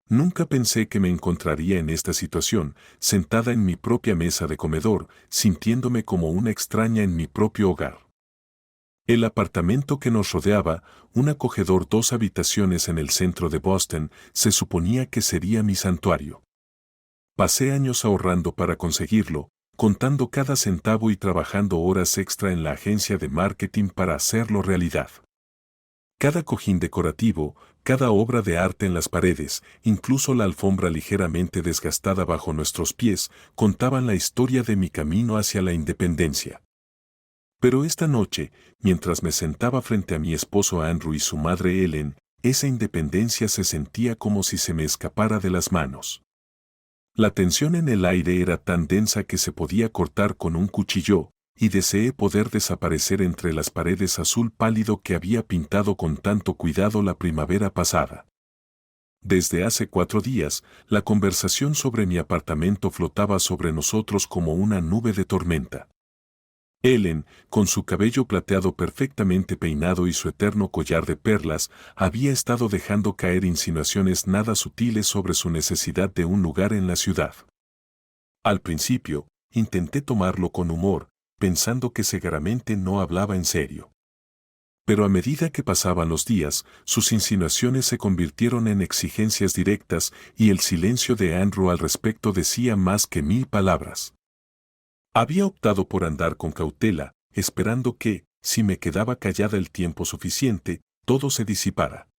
Nunca pensé que me encontraría en esta situación, sentada en mi propia mesa de comedor, sintiéndome como una extraña en mi propio hogar. El apartamento que nos rodeaba, un acogedor 2 habitaciones en el centro de Boston, se suponía que sería mi santuario. Pasé años ahorrando para conseguirlo, contando cada centavo y trabajando horas extra en la agencia de marketing para hacerlo realidad. Cada cojín decorativo, cada obra de arte en las paredes, incluso la alfombra ligeramente desgastada bajo nuestros pies, contaban la historia de mi camino hacia la independencia. Pero esta noche, mientras me sentaba frente a mi esposo Andrew y su madre Ellen, esa independencia se sentía como si se me escapara de las manos. La tensión en el aire era tan densa que se podía cortar con un cuchillo, y deseé poder desaparecer entre las paredes azul pálido que había pintado con tanto cuidado la primavera pasada. Desde hace 4 días, la conversación sobre mi apartamento flotaba sobre nosotros como una nube de tormenta. Ellen, con su cabello plateado perfectamente peinado y su eterno collar de perlas, había estado dejando caer insinuaciones nada sutiles sobre su necesidad de un lugar en la ciudad. Al principio, intenté tomarlo con humor, pensando que seguramente no hablaba en serio. Pero a medida que pasaban los días, sus insinuaciones se convirtieron en exigencias directas y el silencio de Andrew al respecto decía más que 1000 palabras. Había optado por andar con cautela, esperando que, si me quedaba callada el tiempo suficiente, todo se disipara.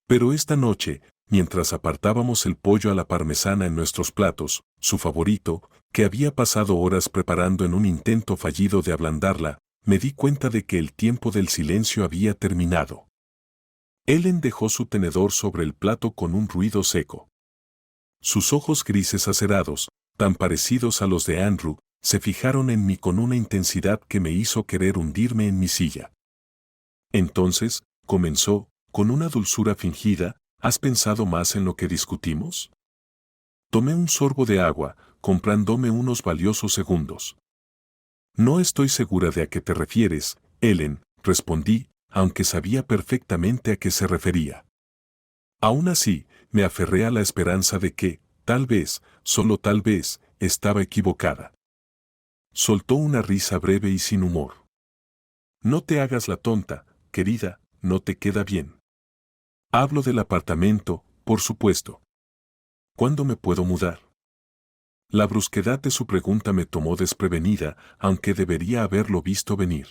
Pero esta noche, mientras apartábamos el pollo a la parmesana en nuestros platos, su favorito, que había pasado horas preparando en un intento fallido de ablandarla, me di cuenta de que el tiempo del silencio había terminado. Ellen dejó su tenedor sobre el plato con un ruido seco. Sus ojos grises acerados, tan parecidos a los de Andrew, se fijaron en mí con una intensidad que me hizo querer hundirme en mi silla. Entonces, comenzó, con una dulzura fingida, ¿has pensado más en lo que discutimos? Tomé un sorbo de agua, comprándome unos valiosos segundos. No estoy segura de a qué te refieres, Ellen, respondí, aunque sabía perfectamente a qué se refería. Aún así, me aferré a la esperanza de que, tal vez, solo tal vez, estaba equivocada. Soltó una risa breve y sin humor. No te hagas la tonta, querida, no te queda bien. Hablo del apartamento, por supuesto. ¿Cuándo me puedo mudar? La brusquedad de su pregunta me tomó desprevenida, aunque debería haberlo visto venir.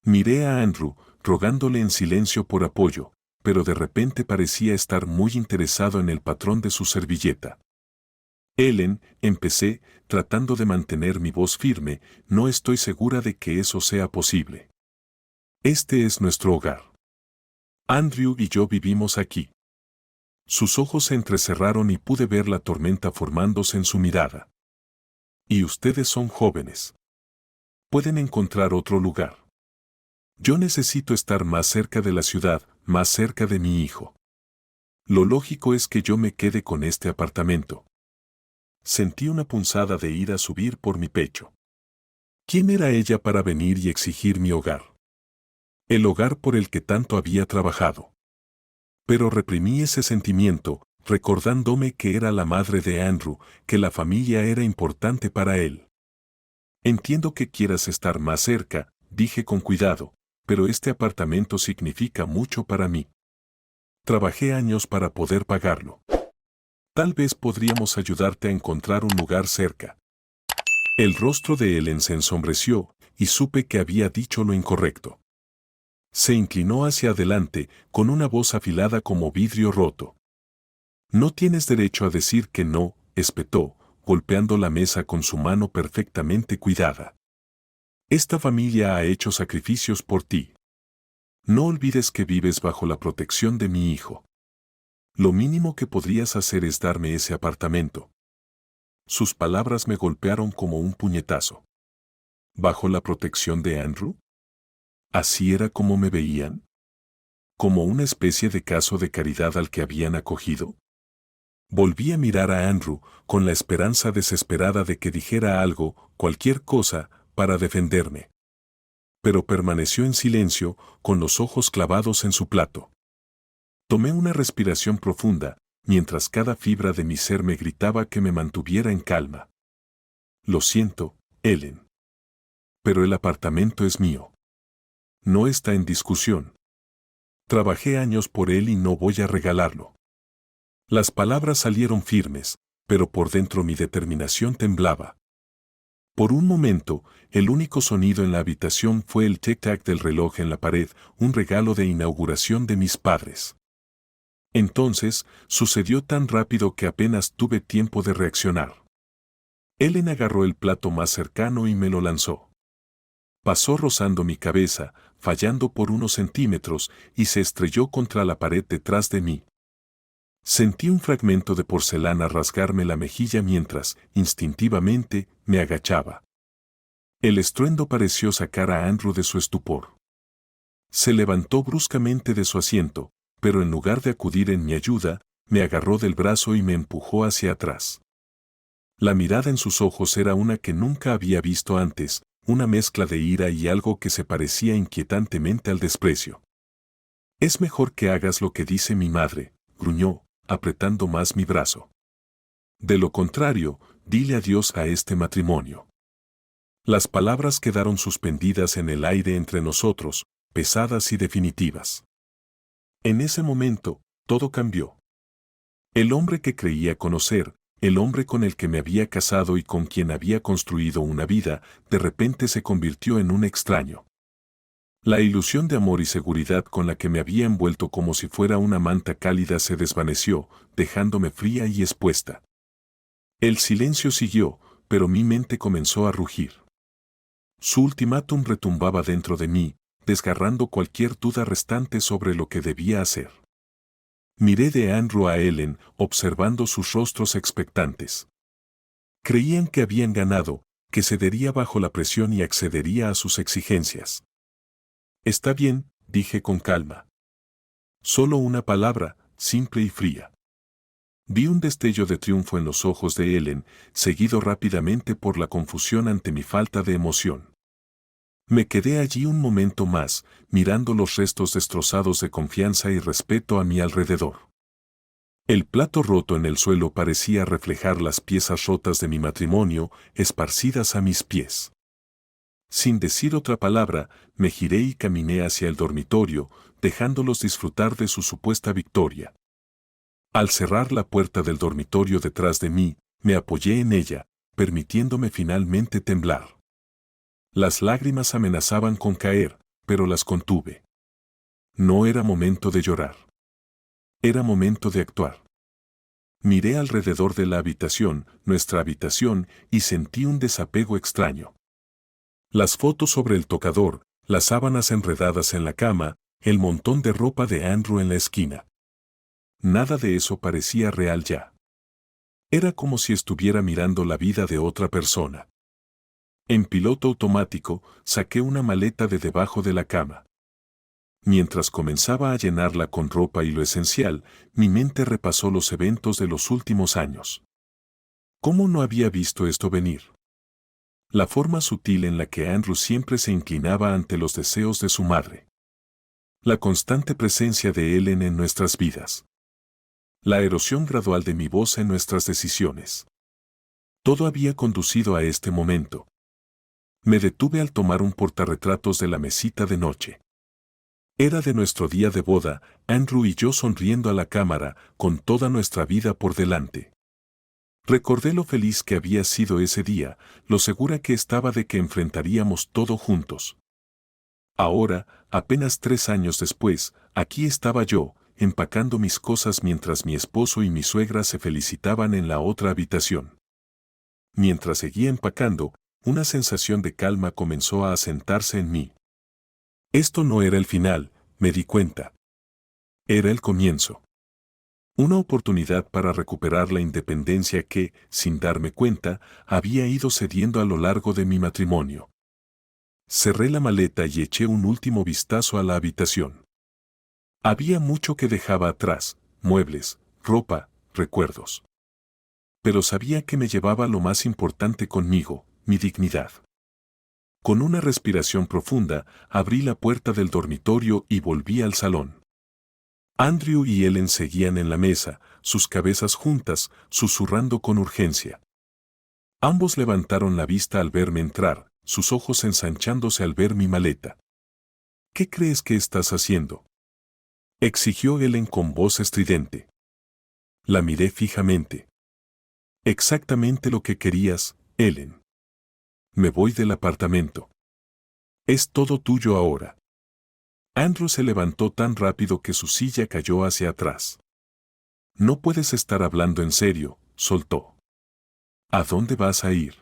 Miré a Andrew, rogándole en silencio por apoyo, pero de repente parecía estar muy interesado en el patrón de su servilleta. Ellen, empecé, tratando de mantener mi voz firme, no estoy segura de que eso sea posible. Este es nuestro hogar. Andrew y yo vivimos aquí. Sus ojos se entrecerraron y pude ver la tormenta formándose en su mirada. Y ustedes son jóvenes. Pueden encontrar otro lugar. Yo necesito estar más cerca de la ciudad, más cerca de mi hijo. Lo lógico es que yo me quede con este apartamento. Sentí una punzada de ira subir por mi pecho. ¿Quién era ella para venir y exigir mi hogar? El hogar por el que tanto había trabajado. Pero reprimí ese sentimiento, recordándome que era la madre de Andrew, que la familia era importante para él. Entiendo que quieras estar más cerca, dije con cuidado, pero este apartamento significa mucho para mí. Trabajé años para poder pagarlo. Tal vez podríamos ayudarte a encontrar un lugar cerca. El rostro de Ellen se ensombreció, y supe que había dicho lo incorrecto. Se inclinó hacia adelante, con una voz afilada como vidrio roto. No tienes derecho a decir que no, espetó, golpeando la mesa con su mano perfectamente cuidada. Esta familia ha hecho sacrificios por ti. No olvides que vives bajo la protección de mi hijo. Lo mínimo que podrías hacer es darme ese apartamento. Sus palabras me golpearon como un puñetazo. ¿Bajo la protección de Andrew? ¿Así era como me veían? ¿Como una especie de caso de caridad al que habían acogido? Volví a mirar a Andrew, con la esperanza desesperada de que dijera algo, cualquier cosa, para defenderme. Pero permaneció en silencio, con los ojos clavados en su plato. Tomé una respiración profunda, mientras cada fibra de mi ser me gritaba que me mantuviera en calma. Lo siento, Ellen. Pero el apartamento es mío. No está en discusión. Trabajé años por él y no voy a regalarlo. Las palabras salieron firmes, pero por dentro mi determinación temblaba. Por un momento, el único sonido en la habitación fue el tic-tac del reloj en la pared, un regalo de inauguración de mis padres. Entonces, sucedió tan rápido que apenas tuve tiempo de reaccionar. Ellen agarró el plato más cercano y me lo lanzó. Pasó rozando mi cabeza, fallando por unos centímetros, y se estrelló contra la pared detrás de mí. Sentí un fragmento de porcelana rasgarme la mejilla mientras, instintivamente, me agachaba. El estruendo pareció sacar a Andrew de su estupor. Se levantó bruscamente de su asiento, pero en lugar de acudir en mi ayuda, me agarró del brazo y me empujó hacia atrás. La mirada en sus ojos era una que nunca había visto antes, una mezcla de ira y algo que se parecía inquietantemente al desprecio. «Es mejor que hagas lo que dice mi madre», gruñó, apretando más mi brazo. «De lo contrario, dile adiós a este matrimonio». Las palabras quedaron suspendidas en el aire entre nosotros, pesadas y definitivas. En ese momento, todo cambió. El hombre que creía conocer, el hombre con el que me había casado y con quien había construido una vida, de repente se convirtió en un extraño. La ilusión de amor y seguridad con la que me había envuelto como si fuera una manta cálida se desvaneció, dejándome fría y expuesta. El silencio siguió, pero mi mente comenzó a rugir. Su ultimátum retumbaba dentro de mí, desgarrando cualquier duda restante sobre lo que debía hacer. Miré de Andrew a Ellen, observando sus rostros expectantes. Creían que habían ganado, que cedería bajo la presión y accedería a sus exigencias. «Está bien», dije con calma. Solo una palabra, simple y fría. Vi un destello de triunfo en los ojos de Ellen, seguido rápidamente por la confusión ante mi falta de emoción. Me quedé allí un momento más, mirando los restos destrozados de confianza y respeto a mi alrededor. El plato roto en el suelo parecía reflejar las piezas rotas de mi matrimonio, esparcidas a mis pies. Sin decir otra palabra, me giré y caminé hacia el dormitorio, dejándolos disfrutar de su supuesta victoria. Al cerrar la puerta del dormitorio detrás de mí, me apoyé en ella, permitiéndome finalmente temblar. Las lágrimas amenazaban con caer, pero las contuve. No era momento de llorar. Era momento de actuar. Miré alrededor de la habitación, nuestra habitación, y sentí un desapego extraño. Las fotos sobre el tocador, las sábanas enredadas en la cama, el montón de ropa de Andrew en la esquina. Nada de eso parecía real ya. Era como si estuviera mirando la vida de otra persona. En piloto automático, saqué una maleta de debajo de la cama. Mientras comenzaba a llenarla con ropa y lo esencial, mi mente repasó los eventos de los últimos años. ¿Cómo no había visto esto venir? La forma sutil en la que Andrew siempre se inclinaba ante los deseos de su madre. La constante presencia de Ellen en nuestras vidas. La erosión gradual de mi voz en nuestras decisiones. Todo había conducido a este momento. Me detuve al tomar un portarretratos de la mesita de noche. Era de nuestro día de boda, Andrew y yo sonriendo a la cámara, con toda nuestra vida por delante. Recordé lo feliz que había sido ese día, lo segura que estaba de que enfrentaríamos todo juntos. Ahora, apenas 3 años después, aquí estaba yo, empacando mis cosas mientras mi esposo y mi suegra se felicitaban en la otra habitación. Mientras seguía empacando, una sensación de calma comenzó a asentarse en mí. Esto no era el final, me di cuenta. Era el comienzo. Una oportunidad para recuperar la independencia que, sin darme cuenta, había ido cediendo a lo largo de mi matrimonio. Cerré la maleta y eché un último vistazo a la habitación. Había mucho que dejaba atrás, muebles, ropa, recuerdos. Pero sabía que me llevaba lo más importante conmigo, mi dignidad. Con una respiración profunda, abrí la puerta del dormitorio y volví al salón. Andrew y Ellen seguían en la mesa, sus cabezas juntas, susurrando con urgencia. Ambos levantaron la vista al verme entrar, sus ojos ensanchándose al ver mi maleta. ¿Qué crees que estás haciendo?, exigió Ellen con voz estridente. La miré fijamente. Exactamente lo que querías, Ellen. Me voy del apartamento. Es todo tuyo ahora. Andrew se levantó tan rápido que su silla cayó hacia atrás. No puedes estar hablando en serio, soltó. ¿A dónde vas a ir?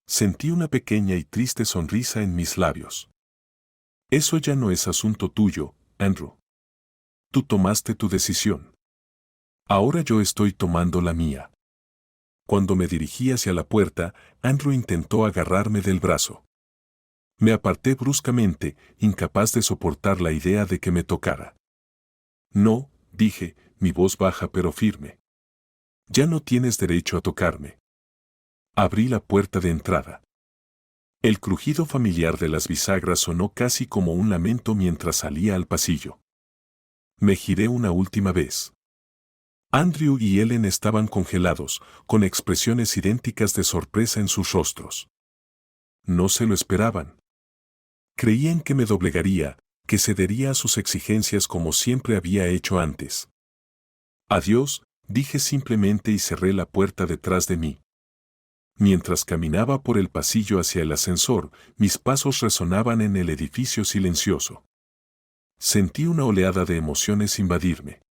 Sentí una pequeña y triste sonrisa en mis labios. Eso ya no es asunto tuyo, Andrew. Tú tomaste tu decisión. Ahora yo estoy tomando la mía. Cuando me dirigí hacia la puerta, Andrew intentó agarrarme del brazo. Me aparté bruscamente, incapaz de soportar la idea de que me tocara. No, dije, mi voz baja pero firme. Ya no tienes derecho a tocarme. Abrí la puerta de entrada. El crujido familiar de las bisagras sonó casi como un lamento mientras salía al pasillo. Me giré una última vez. Andrew y Ellen estaban congelados, con expresiones idénticas de sorpresa en sus rostros. No se lo esperaban. Creían que me doblegaría, que cedería a sus exigencias como siempre había hecho antes. Adiós, dije simplemente y cerré la puerta detrás de mí. Mientras caminaba por el pasillo hacia el ascensor, mis pasos resonaban en el edificio silencioso. Sentí una oleada de emociones invadirme.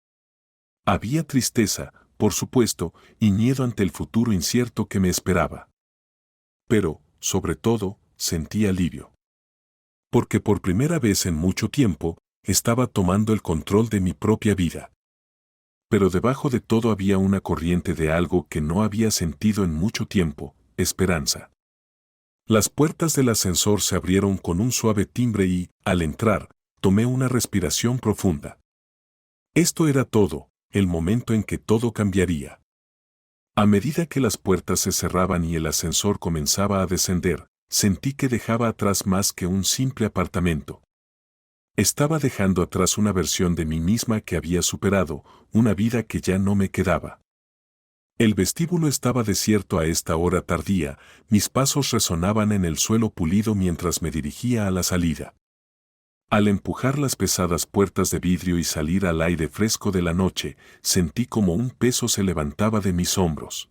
Había tristeza, por supuesto, y miedo ante el futuro incierto que me esperaba. Pero, sobre todo, sentí alivio. Porque por primera vez en mucho tiempo, estaba tomando el control de mi propia vida. Pero debajo de todo había una corriente de algo que no había sentido en mucho tiempo, esperanza. Las puertas del ascensor se abrieron con un suave timbre y, al entrar, tomé una respiración profunda. Esto era todo, el momento en que todo cambiaría. A medida que las puertas se cerraban y el ascensor comenzaba a descender, sentí que dejaba atrás más que un simple apartamento. Estaba dejando atrás una versión de mí misma que había superado, una vida que ya no me quedaba. El vestíbulo estaba desierto a esta hora tardía, mis pasos resonaban en el suelo pulido mientras me dirigía a la salida. Al empujar las pesadas puertas de vidrio y salir al aire fresco de la noche, sentí como un peso se levantaba de mis hombros.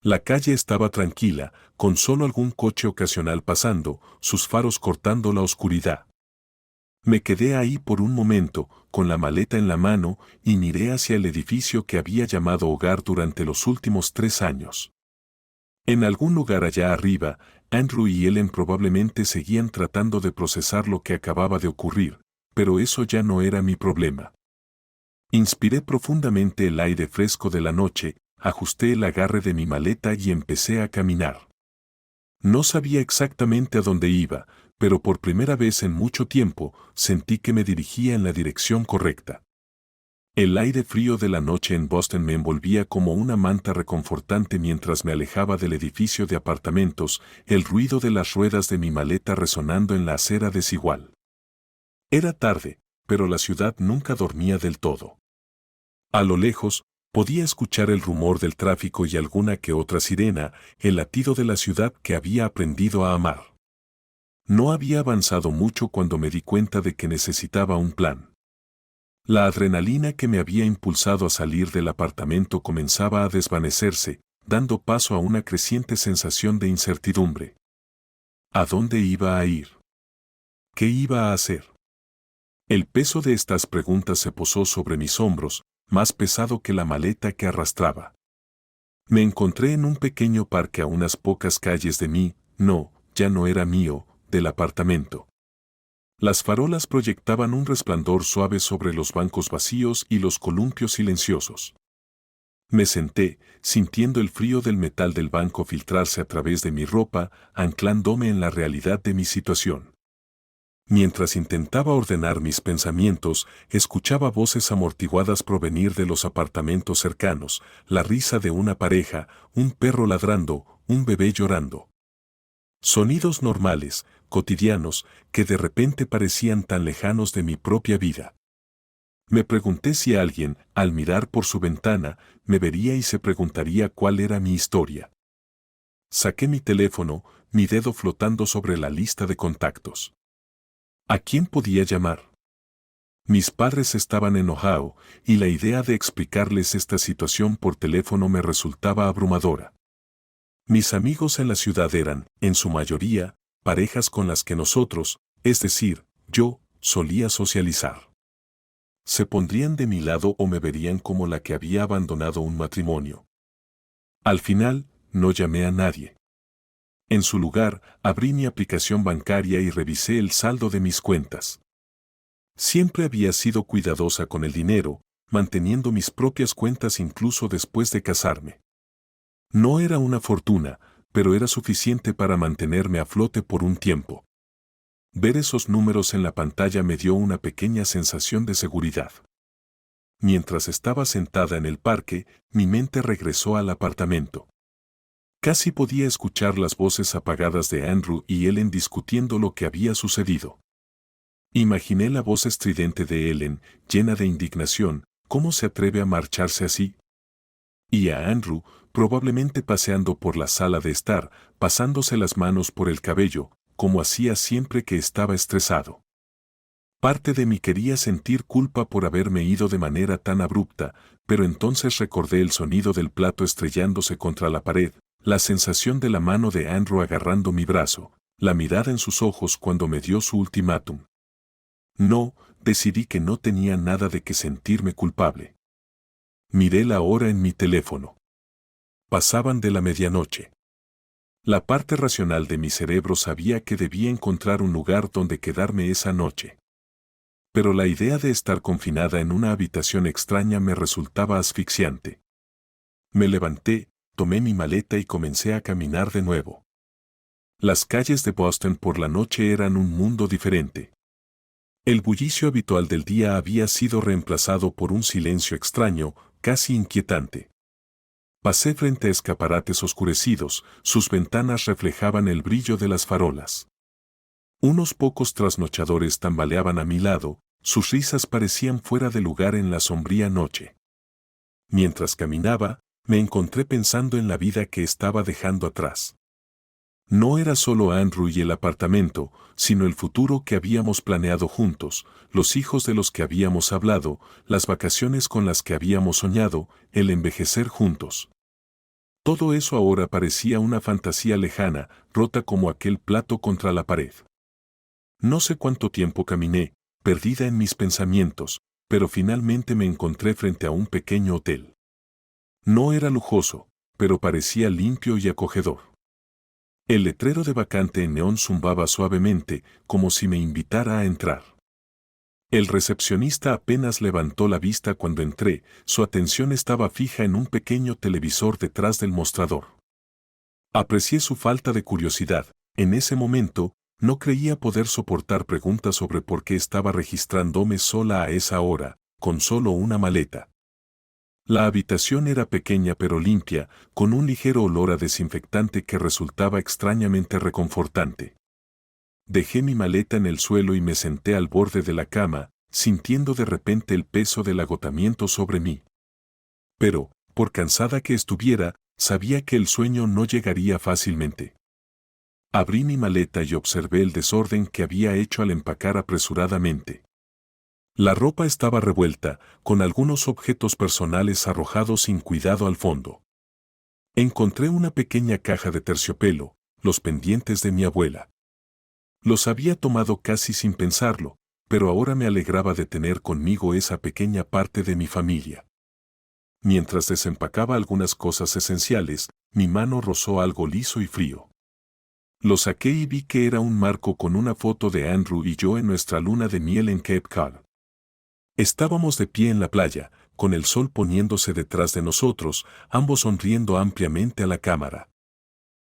La calle estaba tranquila, con solo algún coche ocasional pasando, sus faros cortando la oscuridad. Me quedé ahí por un momento, con la maleta en la mano, y miré hacia el edificio que había llamado hogar durante los últimos 3 años. En algún lugar allá arriba, Andrew y Ellen probablemente seguían tratando de procesar lo que acababa de ocurrir, pero eso ya no era mi problema. Inspiré profundamente el aire fresco de la noche, ajusté el agarre de mi maleta y empecé a caminar. No sabía exactamente a dónde iba, pero por primera vez en mucho tiempo sentí que me dirigía en la dirección correcta. El aire frío de la noche en Boston me envolvía como una manta reconfortante mientras me alejaba del edificio de apartamentos, el ruido de las ruedas de mi maleta resonando en la acera desigual. Era tarde, pero la ciudad nunca dormía del todo. A lo lejos, podía escuchar el rumor del tráfico y alguna que otra sirena, el latido de la ciudad que había aprendido a amar. No había avanzado mucho cuando me di cuenta de que necesitaba un plan. La adrenalina que me había impulsado a salir del apartamento comenzaba a desvanecerse, dando paso a una creciente sensación de incertidumbre. ¿A dónde iba a ir? ¿Qué iba a hacer? El peso de estas preguntas se posó sobre mis hombros, más pesado que la maleta que arrastraba. Me encontré en un pequeño parque a unas pocas calles de mí, ya no era mío, del apartamento. Las farolas proyectaban un resplandor suave sobre los bancos vacíos y los columpios silenciosos. Me senté, sintiendo el frío del metal del banco filtrarse a través de mi ropa, anclándome en la realidad de mi situación. Mientras intentaba ordenar mis pensamientos, escuchaba voces amortiguadas provenir de los apartamentos cercanos, la risa de una pareja, un perro ladrando, un bebé llorando. Sonidos normales, cotidianos, que de repente parecían tan lejanos de mi propia vida. Me pregunté si alguien, al mirar por su ventana, me vería y se preguntaría cuál era mi historia. Saqué mi teléfono, mi dedo flotando sobre la lista de contactos. ¿A quién podía llamar? Mis padres estaban enojados, y la idea de explicarles esta situación por teléfono me resultaba abrumadora. Mis amigos en la ciudad eran, en su mayoría, parejas con las que nosotros, es decir, yo, solía socializar. Se pondrían de mi lado o me verían como la que había abandonado un matrimonio. Al final, no llamé a nadie. En su lugar, abrí mi aplicación bancaria y revisé el saldo de mis cuentas. Siempre había sido cuidadosa con el dinero, manteniendo mis propias cuentas incluso después de casarme. No era una fortuna, pero era suficiente para mantenerme a flote por un tiempo. Ver esos números en la pantalla me dio una pequeña sensación de seguridad. Mientras estaba sentada en el parque, mi mente regresó al apartamento. Casi podía escuchar las voces apagadas de Andrew y Ellen discutiendo lo que había sucedido. Imaginé la voz estridente de Ellen, llena de indignación, ¿cómo se atreve a marcharse así? Y a Andrew, probablemente paseando por la sala de estar, pasándose las manos por el cabello, como hacía siempre que estaba estresado. Parte de mí quería sentir culpa por haberme ido de manera tan abrupta, pero entonces recordé el sonido del plato estrellándose contra la pared, la sensación de la mano de Andrew agarrando mi brazo, la mirada en sus ojos cuando me dio su ultimátum. No, decidí que no tenía nada de que sentirme culpable. Miré la hora en mi teléfono. Pasaban de la medianoche. La parte racional de mi cerebro sabía que debía encontrar un lugar donde quedarme esa noche. Pero la idea de estar confinada en una habitación extraña me resultaba asfixiante. Me levanté, tomé mi maleta y comencé a caminar de nuevo. Las calles de Boston por la noche eran un mundo diferente. El bullicio habitual del día había sido reemplazado por un silencio extraño, casi inquietante. Pasé frente a escaparates oscurecidos, sus ventanas reflejaban el brillo de las farolas. Unos pocos trasnochadores tambaleaban a mi lado, sus risas parecían fuera de lugar en la sombría noche. Mientras caminaba, me encontré pensando en la vida que estaba dejando atrás. No era solo Andrew y el apartamento, sino el futuro que habíamos planeado juntos, los hijos de los que habíamos hablado, las vacaciones con las que habíamos soñado, el envejecer juntos. Todo eso ahora parecía una fantasía lejana, rota como aquel plato contra la pared. No sé cuánto tiempo caminé, perdida en mis pensamientos, pero finalmente me encontré frente a un pequeño hotel. No era lujoso, pero parecía limpio y acogedor. El letrero de vacante en neón zumbaba suavemente, como si me invitara a entrar. El recepcionista apenas levantó la vista cuando entré, su atención estaba fija en un pequeño televisor detrás del mostrador. Aprecié su falta de curiosidad. En ese momento, no creía poder soportar preguntas sobre por qué estaba registrándome sola a esa hora, con solo una maleta. La habitación era pequeña pero limpia, con un ligero olor a desinfectante que resultaba extrañamente reconfortante. Dejé mi maleta en el suelo y me senté al borde de la cama, sintiendo de repente el peso del agotamiento sobre mí. Pero, por cansada que estuviera, sabía que el sueño no llegaría fácilmente. Abrí mi maleta y observé el desorden que había hecho al empacar apresuradamente. La ropa estaba revuelta, con algunos objetos personales arrojados sin cuidado al fondo. Encontré una pequeña caja de terciopelo, los pendientes de mi abuela. Los había tomado casi sin pensarlo, pero ahora me alegraba de tener conmigo esa pequeña parte de mi familia. Mientras desempacaba algunas cosas esenciales, mi mano rozó algo liso y frío. Lo saqué y vi que era un marco con una foto de Andrew y yo en nuestra luna de miel en Cape Cod. Estábamos de pie en la playa, con el sol poniéndose detrás de nosotros, ambos sonriendo ampliamente a la cámara.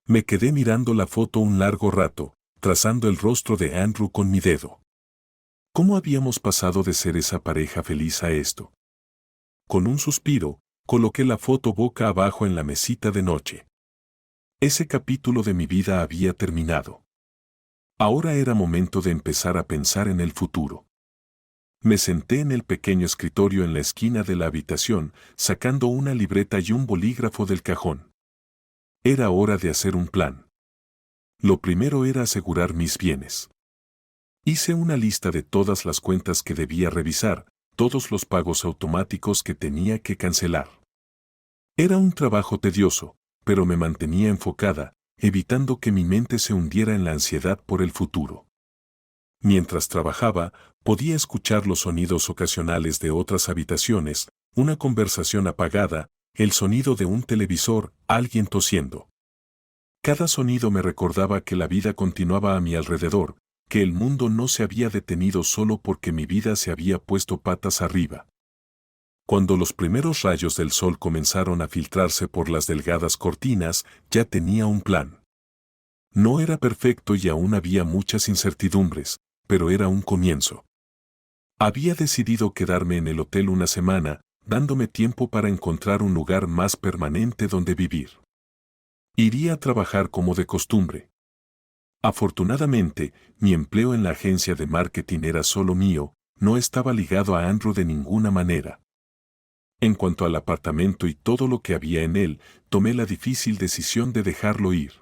Me quedé mirando la foto un largo rato, trazando el rostro de Andrew con mi dedo. ¿Cómo habíamos pasado de ser esa pareja feliz a esto? Con un suspiro, coloqué la foto boca abajo en la mesita de noche. Ese capítulo de mi vida había terminado. Ahora era momento de empezar a pensar en el futuro. Me senté en el pequeño escritorio en la esquina de la habitación, sacando una libreta y un bolígrafo del cajón. Era hora de hacer un plan. Lo primero era asegurar mis bienes. Hice una lista de todas las cuentas que debía revisar, todos los pagos automáticos que tenía que cancelar. Era un trabajo tedioso, pero me mantenía enfocada, evitando que mi mente se hundiera en la ansiedad por el futuro. Mientras trabajaba, podía escuchar los sonidos ocasionales de otras habitaciones, una conversación apagada, el sonido de un televisor, alguien tosiendo. Cada sonido me recordaba que la vida continuaba a mi alrededor, que el mundo no se había detenido solo porque mi vida se había puesto patas arriba. Cuando los primeros rayos del sol comenzaron a filtrarse por las delgadas cortinas, ya tenía un plan. No era perfecto y aún había muchas incertidumbres, pero era un comienzo. Había decidido quedarme en el hotel una semana, dándome tiempo para encontrar un lugar más permanente donde vivir. Iría a trabajar como de costumbre. Afortunadamente, mi empleo en la agencia de marketing era solo mío, no estaba ligado a Andrew de ninguna manera. En cuanto al apartamento y todo lo que había en él, tomé la difícil decisión de dejarlo ir.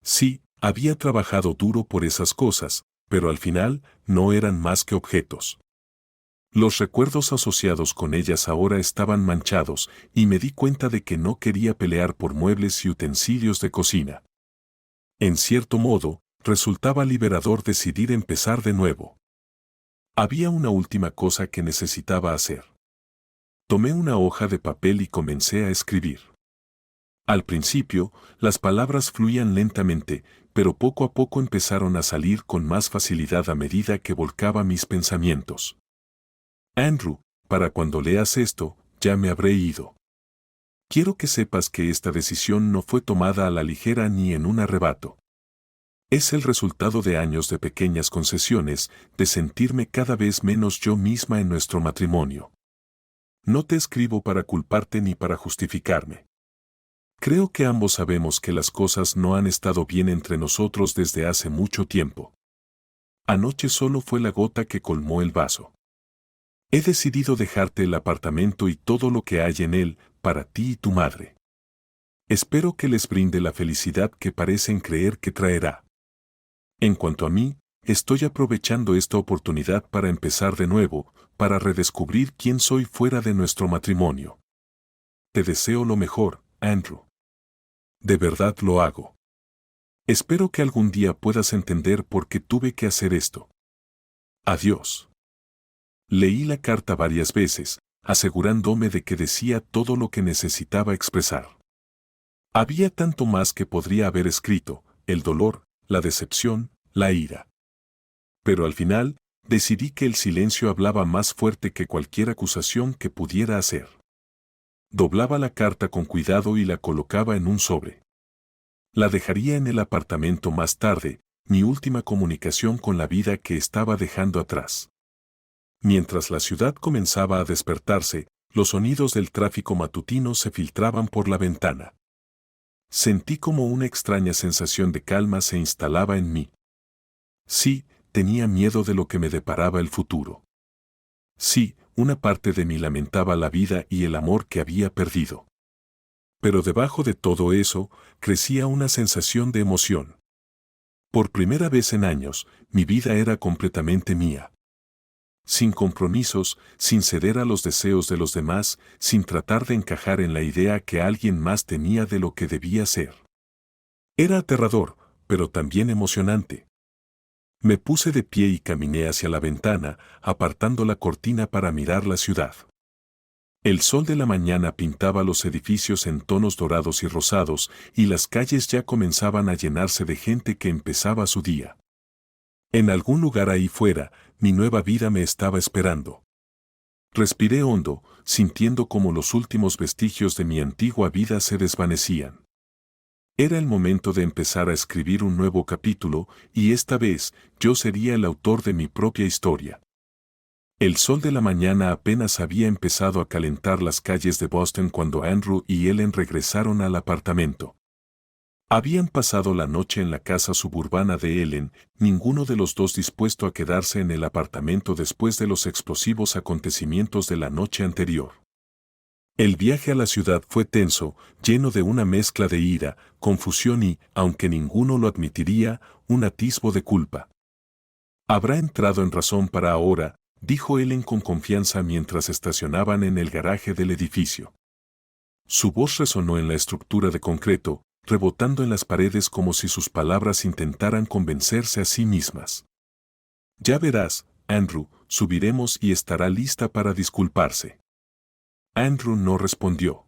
Sí, había trabajado duro por esas cosas, pero al final no eran más que objetos. Los recuerdos asociados con ellas ahora estaban manchados y me di cuenta de que no quería pelear por muebles y utensilios de cocina. En cierto modo, resultaba liberador decidir empezar de nuevo. Había una última cosa que necesitaba hacer. Tomé una hoja de papel y comencé a escribir. Al principio, las palabras fluían lentamente, pero poco a poco empezaron a salir con más facilidad a medida que volcaba mis pensamientos. Andrew, para cuando leas esto, ya me habré ido. Quiero que sepas que esta decisión no fue tomada a la ligera ni en un arrebato. Es el resultado de años de pequeñas concesiones, de sentirme cada vez menos yo misma en nuestro matrimonio. No te escribo para culparte ni para justificarme. Creo que ambos sabemos que las cosas no han estado bien entre nosotros desde hace mucho tiempo. Anoche solo fue la gota que colmó el vaso. He decidido dejarte el apartamento y todo lo que hay en él, para ti y tu madre. Espero que les brinde la felicidad que parecen creer que traerá. En cuanto a mí, estoy aprovechando esta oportunidad para empezar de nuevo, para redescubrir quién soy fuera de nuestro matrimonio. Te deseo lo mejor, Andrew. De verdad lo hago. Espero que algún día puedas entender por qué tuve que hacer esto. Adiós. Leí la carta varias veces, asegurándome de que decía todo lo que necesitaba expresar. Había tanto más que podría haber escrito, el dolor, la decepción, la ira. Pero al final, decidí que el silencio hablaba más fuerte que cualquier acusación que pudiera hacer. Doblaba la carta con cuidado y la colocaba en un sobre. La dejaría en el apartamento más tarde, mi última comunicación con la vida que estaba dejando atrás. Mientras la ciudad comenzaba a despertarse, los sonidos del tráfico matutino se filtraban por la ventana. Sentí como una extraña sensación de calma se instalaba en mí. Sí, tenía miedo de lo que me deparaba el futuro. Sí, una parte de mí lamentaba la vida y el amor que había perdido. Pero debajo de todo eso, crecía una sensación de emoción. Por primera vez en años, mi vida era completamente mía. Sin compromisos, sin ceder a los deseos de los demás, sin tratar de encajar en la idea que alguien más tenía de lo que debía ser. Era aterrador, pero también emocionante. Me puse de pie y caminé hacia la ventana, apartando la cortina para mirar la ciudad. El sol de la mañana pintaba los edificios en tonos dorados y rosados, y las calles ya comenzaban a llenarse de gente que empezaba su día. En algún lugar ahí fuera, mi nueva vida me estaba esperando. Respiré hondo, sintiendo como los últimos vestigios de mi antigua vida se desvanecían. Era el momento de empezar a escribir un nuevo capítulo, y esta vez, yo sería el autor de mi propia historia. El sol de la mañana apenas había empezado a calentar las calles de Boston cuando Andrew y Ellen regresaron al apartamento. Habían pasado la noche en la casa suburbana de Ellen, ninguno de los dos dispuesto a quedarse en el apartamento después de los explosivos acontecimientos de la noche anterior. El viaje a la ciudad fue tenso, lleno de una mezcla de ira, confusión y, aunque ninguno lo admitiría, un atisbo de culpa. Habrá entrado en razón para ahora, dijo Ellen con confianza mientras estacionaban en el garaje del edificio. Su voz resonó en la estructura de concreto, rebotando en las paredes como si sus palabras intentaran convencerse a sí mismas. Ya verás, Andrew, subiremos y estará lista para disculparse. Andrew no respondió.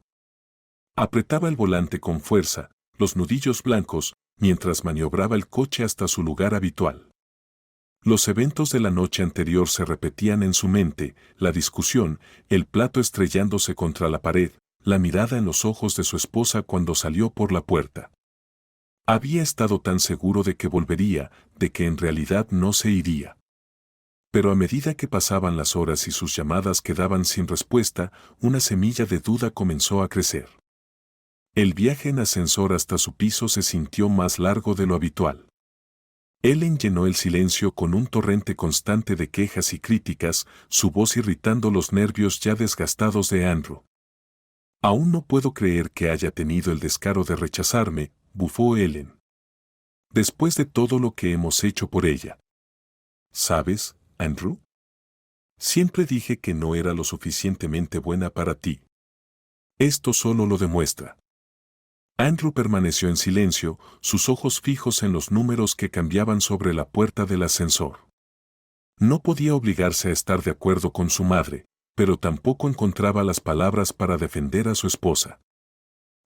Apretaba el volante con fuerza, los nudillos blancos, mientras maniobraba el coche hasta su lugar habitual. Los eventos de la noche anterior se repetían en su mente, la discusión, el plato estrellándose contra la pared, la mirada en los ojos de su esposa cuando salió por la puerta. Había estado tan seguro de que volvería, de que en realidad no se iría. Pero a medida que pasaban las horas y sus llamadas quedaban sin respuesta, una semilla de duda comenzó a crecer. El viaje en ascensor hasta su piso se sintió más largo de lo habitual. Ellen llenó el silencio con un torrente constante de quejas y críticas, su voz irritando los nervios ya desgastados de Andrew. Aún no puedo creer que haya tenido el descaro de rechazarme, bufó Ellen. Después de todo lo que hemos hecho por ella. ¿Sabes, Andrew? Siempre dije que no era lo suficientemente buena para ti. Esto solo lo demuestra. Andrew permaneció en silencio, sus ojos fijos en los números que cambiaban sobre la puerta del ascensor. No podía obligarse a estar de acuerdo con su madre, pero tampoco encontraba las palabras para defender a su esposa.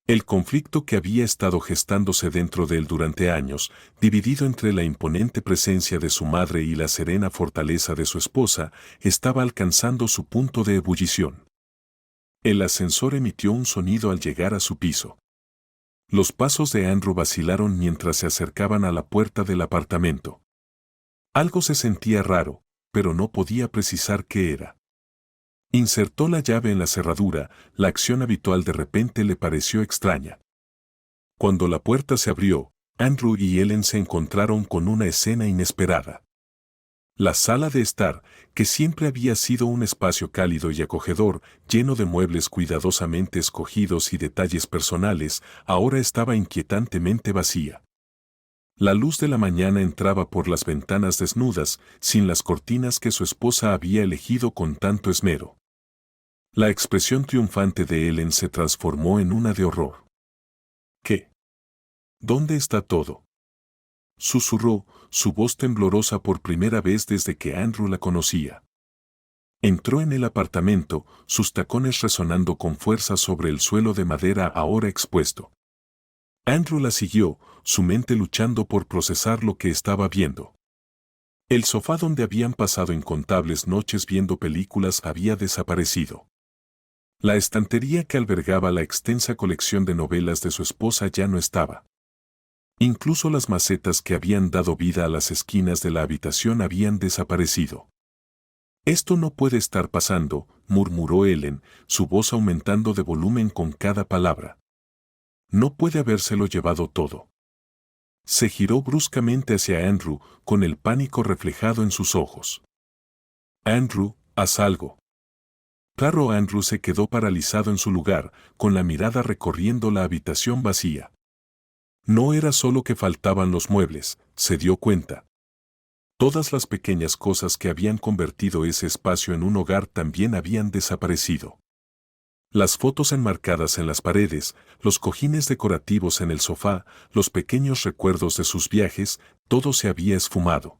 El conflicto que había estado gestándose dentro de él durante años, dividido entre la imponente presencia de su madre y la serena fortaleza de su esposa, estaba alcanzando su punto de ebullición. El ascensor emitió un sonido al llegar a su piso. Los pasos de Andrew vacilaron mientras se acercaban a la puerta del apartamento. Algo se sentía raro, pero no podía precisar qué era. Insertó la llave en la cerradura, la acción habitual de repente le pareció extraña. Cuando la puerta se abrió, Andrew y Ellen se encontraron con una escena inesperada. La sala de estar, que siempre había sido un espacio cálido y acogedor, lleno de muebles cuidadosamente escogidos y detalles personales, ahora estaba inquietantemente vacía. La luz de la mañana entraba por las ventanas desnudas, sin las cortinas que su esposa había elegido con tanto esmero. La expresión triunfante de Ellen se transformó en una de horror. ¿Qué? ¿Dónde está todo? Susurró, su voz temblorosa por primera vez desde que Andrew la conocía. Entró en el apartamento, sus tacones resonando con fuerza sobre el suelo de madera ahora expuesto. Andrew la siguió, su mente luchando por procesar lo que estaba viendo. El sofá donde habían pasado incontables noches viendo películas había desaparecido. La estantería que albergaba la extensa colección de novelas de su esposa ya no estaba. Incluso las macetas que habían dado vida a las esquinas de la habitación habían desaparecido. Esto no puede estar pasando, murmuró Ellen, su voz aumentando de volumen con cada palabra. No puede habérselo llevado todo. Se giró bruscamente hacia Andrew, con el pánico reflejado en sus ojos. Andrew, haz algo. Claro, Andrew se quedó paralizado en su lugar, con la mirada recorriendo la habitación vacía. No era solo que faltaban los muebles, se dio cuenta. Todas las pequeñas cosas que habían convertido ese espacio en un hogar también habían desaparecido. Las fotos enmarcadas en las paredes, los cojines decorativos en el sofá, los pequeños recuerdos de sus viajes, todo se había esfumado.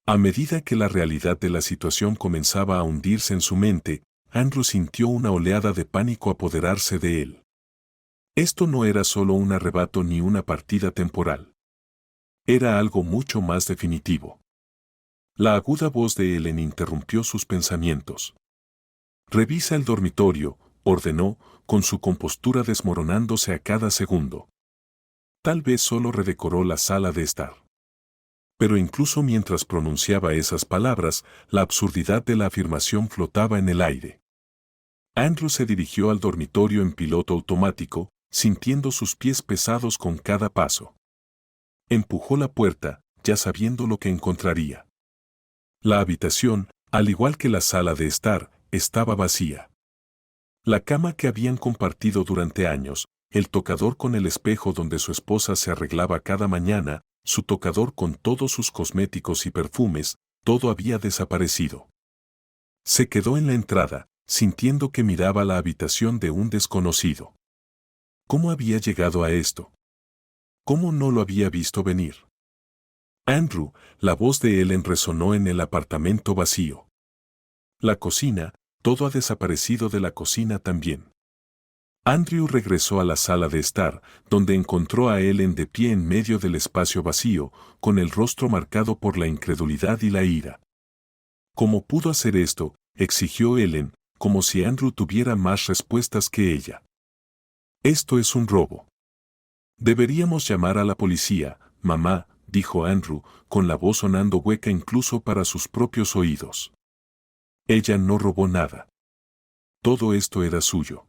A medida que la realidad de la situación comenzaba a hundirse en su mente, Andrew sintió una oleada de pánico apoderarse de él. Esto no era solo un arrebato ni una partida temporal. Era algo mucho más definitivo. La aguda voz de Ellen interrumpió sus pensamientos. Revisa el dormitorio, ordenó, con su compostura desmoronándose a cada segundo. Tal vez solo redecoró la sala de estar. Pero incluso mientras pronunciaba esas palabras, la absurdidad de la afirmación flotaba en el aire. Andrew se dirigió al dormitorio en piloto automático, sintiendo sus pies pesados con cada paso. Empujó la puerta, ya sabiendo lo que encontraría. La habitación, al igual que la sala de estar, estaba vacía. La cama que habían compartido durante años, el tocador con el espejo donde su esposa se arreglaba cada mañana, su tocador con todos sus cosméticos y perfumes, todo había desaparecido. Se quedó en la entrada, sintiendo que miraba la habitación de un desconocido. ¿Cómo había llegado a esto? ¿Cómo no lo había visto venir? Andrew, la voz de Ellen resonó en el apartamento vacío. La cocina, todo ha desaparecido de la cocina también. Andrew regresó a la sala de estar, donde encontró a Ellen de pie en medio del espacio vacío, con el rostro marcado por la incredulidad y la ira. ¿Cómo pudo hacer esto?, exigió Ellen, como si Andrew tuviera más respuestas que ella. Esto es un robo. Deberíamos llamar a la policía, mamá, dijo Andrew, con la voz sonando hueca incluso para sus propios oídos. Ella no robó nada. Todo esto era suyo.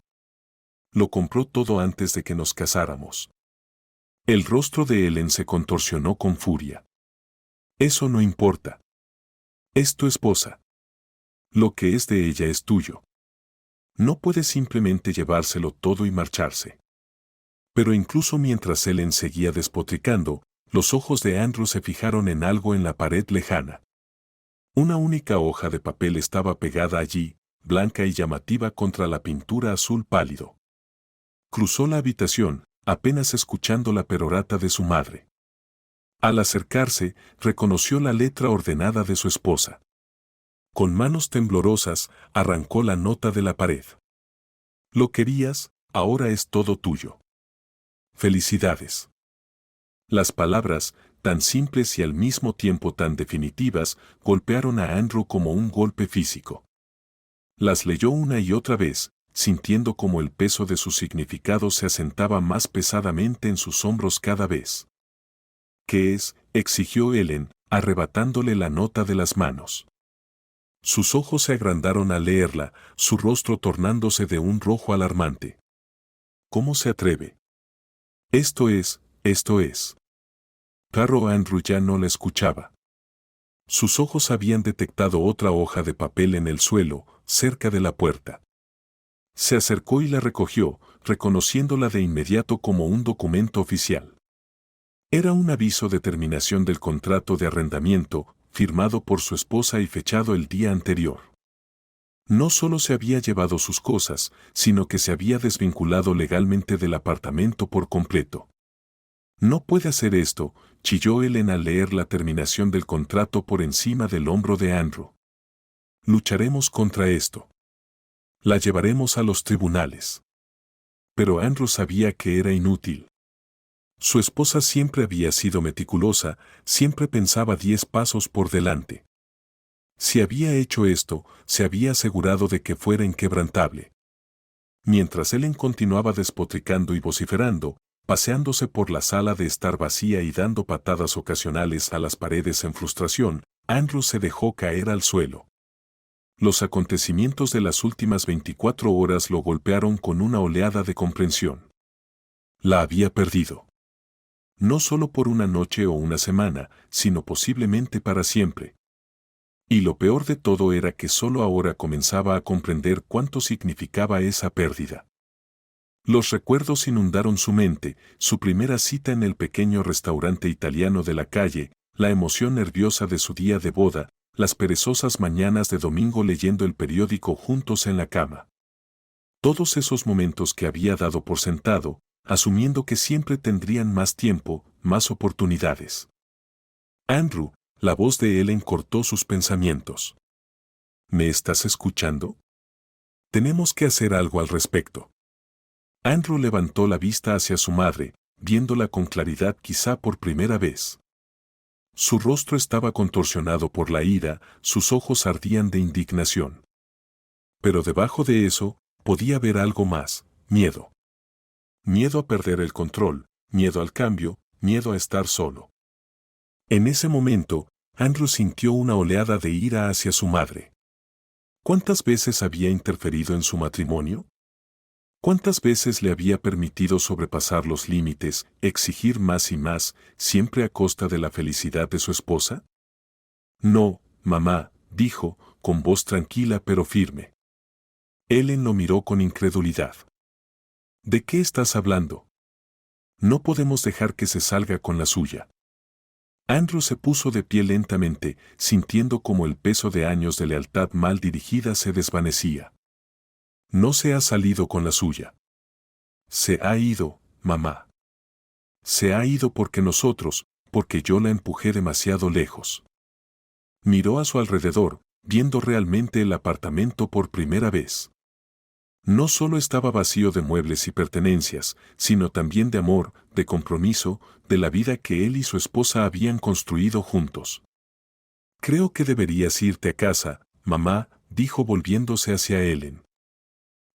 Lo compró todo antes de que nos casáramos. El rostro de Ellen se contorsionó con furia. Eso no importa. Es tu esposa. Lo que es de ella es tuyo. No puedes simplemente llevárselo todo y marcharse. Pero incluso mientras Ellen seguía despotricando, los ojos de Andrew se fijaron en algo en la pared lejana. Una única hoja de papel estaba pegada allí, blanca y llamativa contra la pintura azul pálido. Cruzó la habitación, apenas escuchando la perorata de su madre. Al acercarse, reconoció la letra ordenada de su esposa. Con manos temblorosas, arrancó la nota de la pared. Lo querías, ahora es todo tuyo. Felicidades. Las palabras, tan simples y al mismo tiempo tan definitivas, golpearon a Andrew como un golpe físico. Las leyó una y otra vez, sintiendo como el peso de su significado se asentaba más pesadamente en sus hombros cada vez. ¿Qué es?, exigió Ellen, arrebatándole la nota de las manos. Sus ojos se agrandaron al leerla, su rostro tornándose de un rojo alarmante. ¿Cómo se atreve? Esto es. Claro, Andrew ya no la escuchaba. Sus ojos habían detectado otra hoja de papel en el suelo, cerca de la puerta. Se acercó y la recogió, reconociéndola de inmediato como un documento oficial. Era un aviso de terminación del contrato de arrendamiento, firmado por su esposa y fechado el día anterior. No solo se había llevado sus cosas, sino que se había desvinculado legalmente del apartamento por completo. No puede hacer esto, chilló Ellen al leer la terminación del contrato por encima del hombro de Andrew. Lucharemos contra esto. La llevaremos a los tribunales. Pero Andrew sabía que era inútil. Su esposa siempre había sido meticulosa, siempre pensaba 10 pasos por delante. Si había hecho esto, se había asegurado de que fuera inquebrantable. Mientras Ellen continuaba despotricando y vociferando, paseándose por la sala de estar vacía y dando patadas ocasionales a las paredes en frustración, Andrew se dejó caer al suelo. Los acontecimientos de las últimas 24 horas lo golpearon con una oleada de comprensión. La había perdido. No solo por una noche o una semana, sino posiblemente para siempre. Y lo peor de todo era que solo ahora comenzaba a comprender cuánto significaba esa pérdida. Los recuerdos inundaron su mente, su primera cita en el pequeño restaurante italiano de la calle, la emoción nerviosa de su día de boda, las perezosas mañanas de domingo leyendo el periódico juntos en la cama. Todos esos momentos que había dado por sentado, asumiendo que siempre tendrían más tiempo, más oportunidades. Andrew, la voz de Ellen cortó sus pensamientos. ¿Me estás escuchando? Tenemos que hacer algo al respecto. Andrew levantó la vista hacia su madre, viéndola con claridad quizá por primera vez. Su rostro estaba contorsionado por la ira, sus ojos ardían de indignación. Pero debajo de eso, podía ver algo más, miedo. Miedo a perder el control, miedo al cambio, miedo a estar solo. En ese momento, Andrew sintió una oleada de ira hacia su madre. ¿Cuántas veces había interferido en su matrimonio? ¿Cuántas veces le había permitido sobrepasar los límites, exigir más y más, siempre a costa de la felicidad de su esposa? No, mamá, dijo, con voz tranquila pero firme. Ellen lo miró con incredulidad. ¿De qué estás hablando? No podemos dejar que se salga con la suya. Andrew se puso de pie lentamente, sintiendo como el peso de años de lealtad mal dirigida se desvanecía. No se ha salido con la suya. Se ha ido, mamá. Se ha ido porque yo la empujé demasiado lejos. Miró a su alrededor, viendo realmente el apartamento por primera vez. No solo estaba vacío de muebles y pertenencias, sino también de amor, de compromiso, de la vida que él y su esposa habían construido juntos. Creo que deberías irte a casa, mamá, dijo volviéndose hacia Ellen.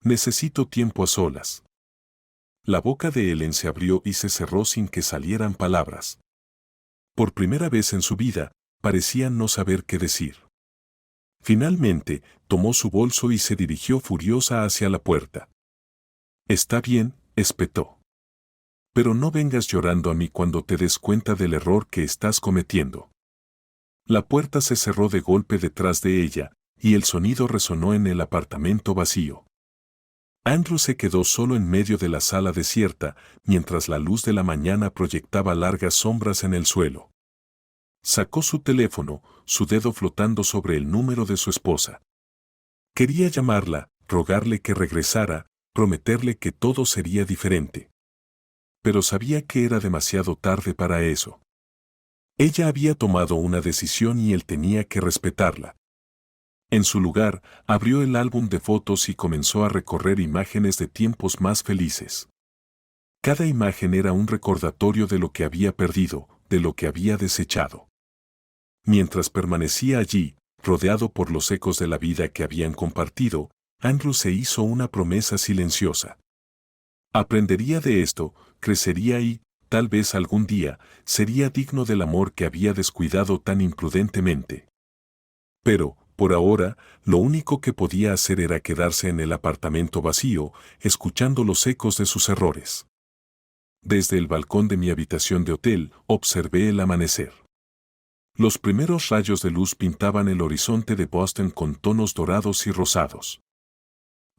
Necesito tiempo a solas. La boca de Ellen se abrió y se cerró sin que salieran palabras. Por primera vez en su vida, parecía no saber qué decir. Finalmente, tomó su bolso y se dirigió furiosa hacia la puerta. Está bien, espetó. Pero no vengas llorando a mí cuando te des cuenta del error que estás cometiendo. La puerta se cerró de golpe detrás de ella, y el sonido resonó en el apartamento vacío. Andrew se quedó solo en medio de la sala desierta, mientras la luz de la mañana proyectaba largas sombras en el suelo. Sacó su teléfono, su dedo flotando sobre el número de su esposa. Quería llamarla, rogarle que regresara, prometerle que todo sería diferente. Pero sabía que era demasiado tarde para eso. Ella había tomado una decisión y él tenía que respetarla. En su lugar, abrió el álbum de fotos y comenzó a recorrer imágenes de tiempos más felices. Cada imagen era un recordatorio de lo que había perdido, de lo que había desechado. Mientras permanecía allí, rodeado por los ecos de la vida que habían compartido, Andrew se hizo una promesa silenciosa. Aprendería de esto, crecería y, tal vez algún día, sería digno del amor que había descuidado tan imprudentemente. Pero, por ahora, lo único que podía hacer era quedarse en el apartamento vacío, escuchando los ecos de sus errores. Desde el balcón de mi habitación de hotel, observé el amanecer. Los primeros rayos de luz pintaban el horizonte de Boston con tonos dorados y rosados.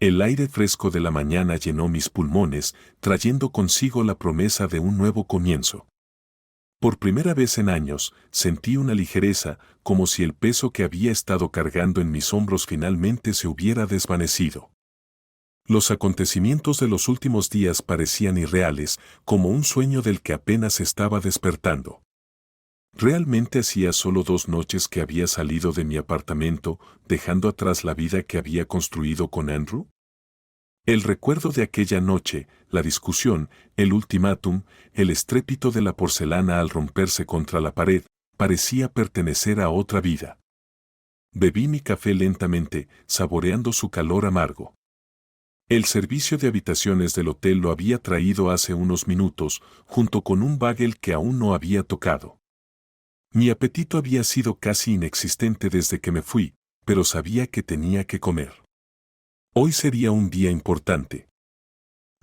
El aire fresco de la mañana llenó mis pulmones, trayendo consigo la promesa de un nuevo comienzo. Por primera vez en años, sentí una ligereza, como si el peso que había estado cargando en mis hombros finalmente se hubiera desvanecido. Los acontecimientos de los últimos días parecían irreales, como un sueño del que apenas estaba despertando. Realmente hacía solo 2 noches que había salido de mi apartamento, dejando atrás la vida que había construido con Andrew. El recuerdo de aquella noche, la discusión, el ultimátum, el estrépito de la porcelana al romperse contra la pared, parecía pertenecer a otra vida. Bebí mi café lentamente, saboreando su calor amargo. El servicio de habitaciones del hotel lo había traído hace unos minutos, junto con un bagel que aún no había tocado. Mi apetito había sido casi inexistente desde que me fui, pero sabía que tenía que comer. Hoy sería un día importante.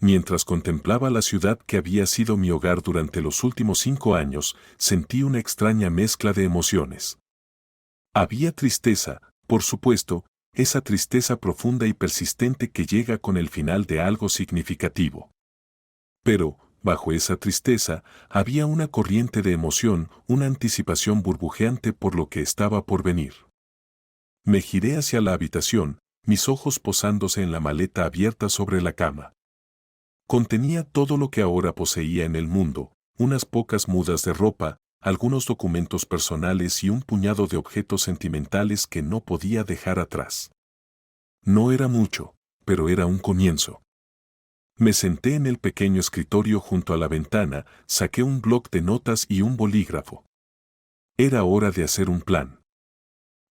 Mientras contemplaba la ciudad que había sido mi hogar durante los últimos 5 años, sentí una extraña mezcla de emociones. Había tristeza, por supuesto, esa tristeza profunda y persistente que llega con el final de algo significativo. Pero, bajo esa tristeza, había una corriente de emoción, una anticipación burbujeante por lo que estaba por venir. Me giré hacia la habitación, mis ojos posándose en la maleta abierta sobre la cama. Contenía todo lo que ahora poseía en el mundo, unas pocas mudas de ropa, algunos documentos personales y un puñado de objetos sentimentales que no podía dejar atrás. No era mucho, pero era un comienzo. Me senté en el pequeño escritorio junto a la ventana, saqué un bloc de notas y un bolígrafo. Era hora de hacer un plan.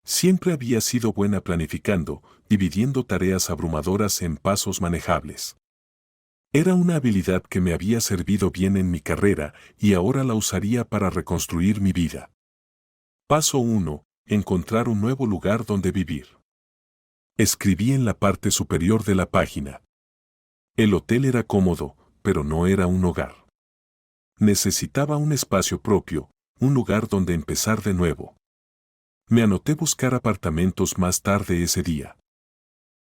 Siempre había sido buena planificando, dividiendo tareas abrumadoras en pasos manejables. Era una habilidad que me había servido bien en mi carrera y ahora la usaría para reconstruir mi vida. Paso 1. Encontrar un nuevo lugar donde vivir. Escribí en la parte superior de la página. El hotel era cómodo, pero no era un hogar. Necesitaba un espacio propio, un lugar donde empezar de nuevo. Me anoté buscar apartamentos más tarde ese día.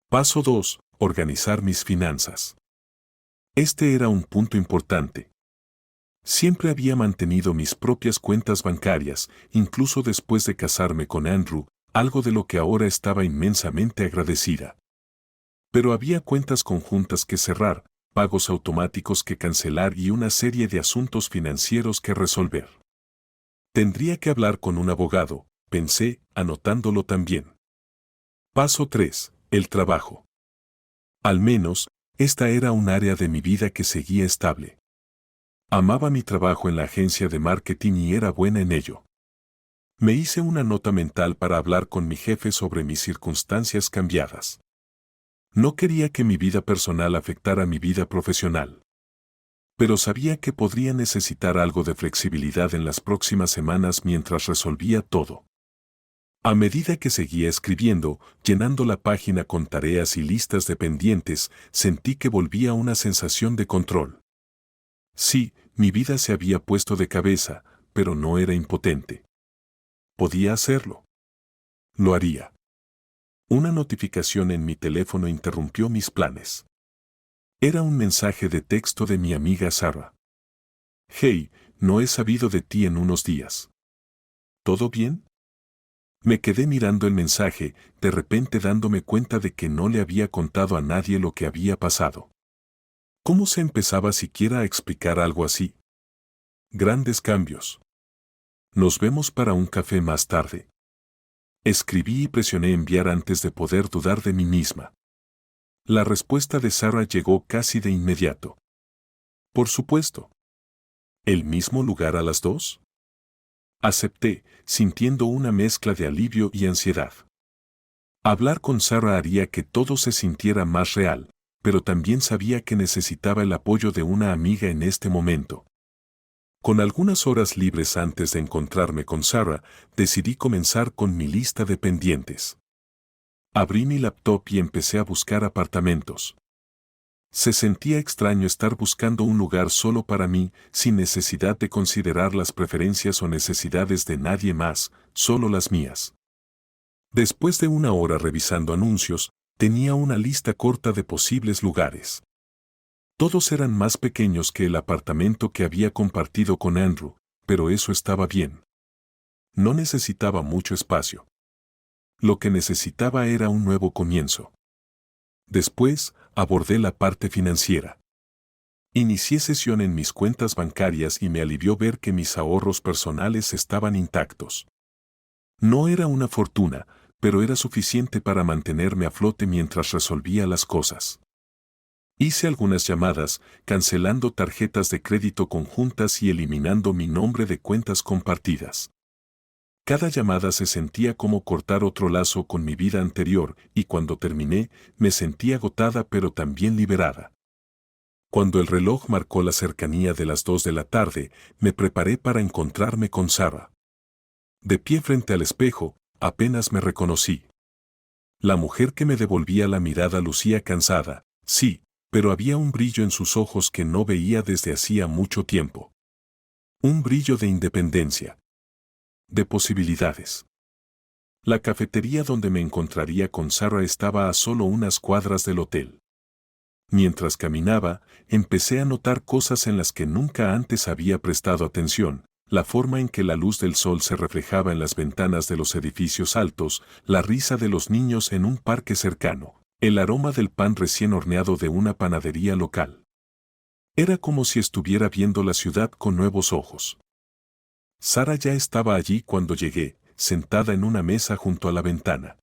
Paso 2. Organizar mis finanzas. Este era un punto importante. Siempre había mantenido mis propias cuentas bancarias, incluso después de casarme con Andrew, algo de lo que ahora estaba inmensamente agradecida. Pero había cuentas conjuntas que cerrar, pagos automáticos que cancelar y una serie de asuntos financieros que resolver. Tendría que hablar con un abogado, pensé, anotándolo también. Paso 3. El trabajo. Al menos, esta era un área de mi vida que seguía estable. Amaba mi trabajo en la agencia de marketing y era buena en ello. Me hice una nota mental para hablar con mi jefe sobre mis circunstancias cambiadas. No quería que mi vida personal afectara mi vida profesional. Pero sabía que podría necesitar algo de flexibilidad en las próximas semanas mientras resolvía todo. A medida que seguía escribiendo, llenando la página con tareas y listas de pendientes, sentí que volvía una sensación de control. Sí, mi vida se había puesto de cabeza, pero no era impotente. Podía hacerlo. Lo haría. Una notificación en mi teléfono interrumpió mis planes. Era un mensaje de texto de mi amiga Sarah. Hey, no he sabido de ti en unos días. ¿Todo bien? Me quedé mirando el mensaje, de repente dándome cuenta de que no le había contado a nadie lo que había pasado. ¿Cómo se empezaba siquiera a explicar algo así? Grandes cambios. Nos vemos para un café más tarde. Escribí y presioné enviar antes de poder dudar de mí misma. La respuesta de Sarah llegó casi de inmediato. Por supuesto. ¿El mismo lugar a las 2? Acepté, sintiendo una mezcla de alivio y ansiedad. Hablar con Sarah haría que todo se sintiera más real, pero también sabía que necesitaba el apoyo de una amiga en este momento. Con algunas horas libres antes de encontrarme con Sarah, decidí comenzar con mi lista de pendientes. Abrí mi laptop y empecé a buscar apartamentos. Se sentía extraño estar buscando un lugar solo para mí, sin necesidad de considerar las preferencias o necesidades de nadie más, solo las mías. Después de una hora revisando anuncios, tenía una lista corta de posibles lugares. Todos eran más pequeños que el apartamento que había compartido con Andrew, pero eso estaba bien. No necesitaba mucho espacio. Lo que necesitaba era un nuevo comienzo. Después, abordé la parte financiera. Inicié sesión en mis cuentas bancarias y me alivió ver que mis ahorros personales estaban intactos. No era una fortuna, pero era suficiente para mantenerme a flote mientras resolvía las cosas. Hice algunas llamadas, cancelando tarjetas de crédito conjuntas y eliminando mi nombre de cuentas compartidas. Cada llamada se sentía como cortar otro lazo con mi vida anterior, y cuando terminé, me sentí agotada pero también liberada. Cuando el reloj marcó la cercanía de las 2 de la tarde, me preparé para encontrarme con Sarah. De pie frente al espejo, apenas me reconocí. La mujer que me devolvía la mirada lucía cansada, sí, pero había un brillo en sus ojos que no veía desde hacía mucho tiempo. Un brillo de independencia. De posibilidades. La cafetería donde me encontraría con Sarah estaba a solo unas cuadras del hotel. Mientras caminaba, empecé a notar cosas en las que nunca antes había prestado atención, la forma en que la luz del sol se reflejaba en las ventanas de los edificios altos, la risa de los niños en un parque cercano, el aroma del pan recién horneado de una panadería local. Era como si estuviera viendo la ciudad con nuevos ojos. Sarah ya estaba allí cuando llegué, sentada en una mesa junto a la ventana.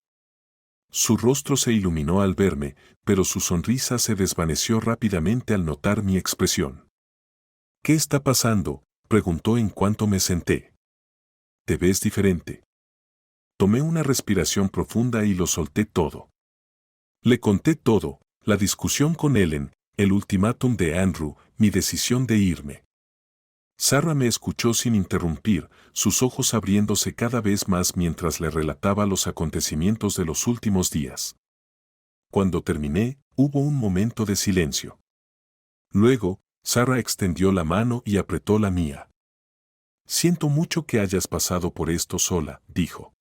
Su rostro se iluminó al verme, pero su sonrisa se desvaneció rápidamente al notar mi expresión. ¿Qué está pasando?, preguntó en cuanto me senté. Te ves diferente. Tomé una respiración profunda y lo solté todo. Le conté todo, la discusión con Ellen, el ultimátum de Andrew, mi decisión de irme. Sarah me escuchó sin interrumpir, sus ojos abriéndose cada vez más mientras le relataba los acontecimientos de los últimos días. Cuando terminé, hubo un momento de silencio. Luego, Sara extendió la mano y apretó la mía. Siento mucho que hayas pasado por esto sola, dijo.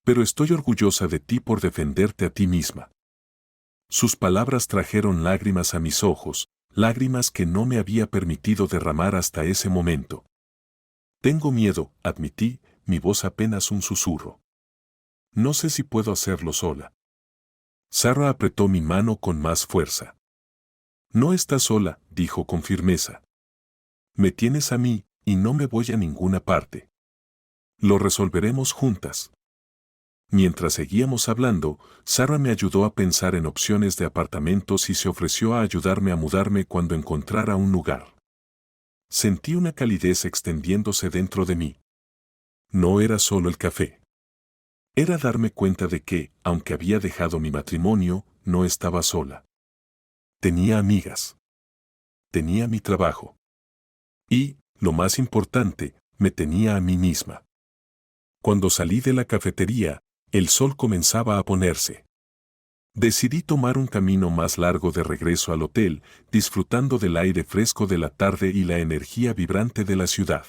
Pero estoy orgullosa de ti por defenderte a ti misma. Sus palabras trajeron lágrimas a mis ojos, lágrimas que no me había permitido derramar hasta ese momento. Tengo miedo, admití, mi voz apenas un susurro. No sé si puedo hacerlo sola. Sara apretó mi mano con más fuerza. No estás sola, dijo con firmeza. Me tienes a mí, y no me voy a ninguna parte. Lo resolveremos juntas. Mientras seguíamos hablando, Sara me ayudó a pensar en opciones de apartamentos y se ofreció a ayudarme a mudarme cuando encontrara un lugar. Sentí una calidez extendiéndose dentro de mí. No era solo el café. Era darme cuenta de que, aunque había dejado mi matrimonio, no estaba sola. Tenía amigas. Tenía mi trabajo. Y, lo más importante, me tenía a mí misma. Cuando salí de la cafetería, el sol comenzaba a ponerse. Decidí tomar un camino más largo de regreso al hotel, disfrutando del aire fresco de la tarde y la energía vibrante de la ciudad.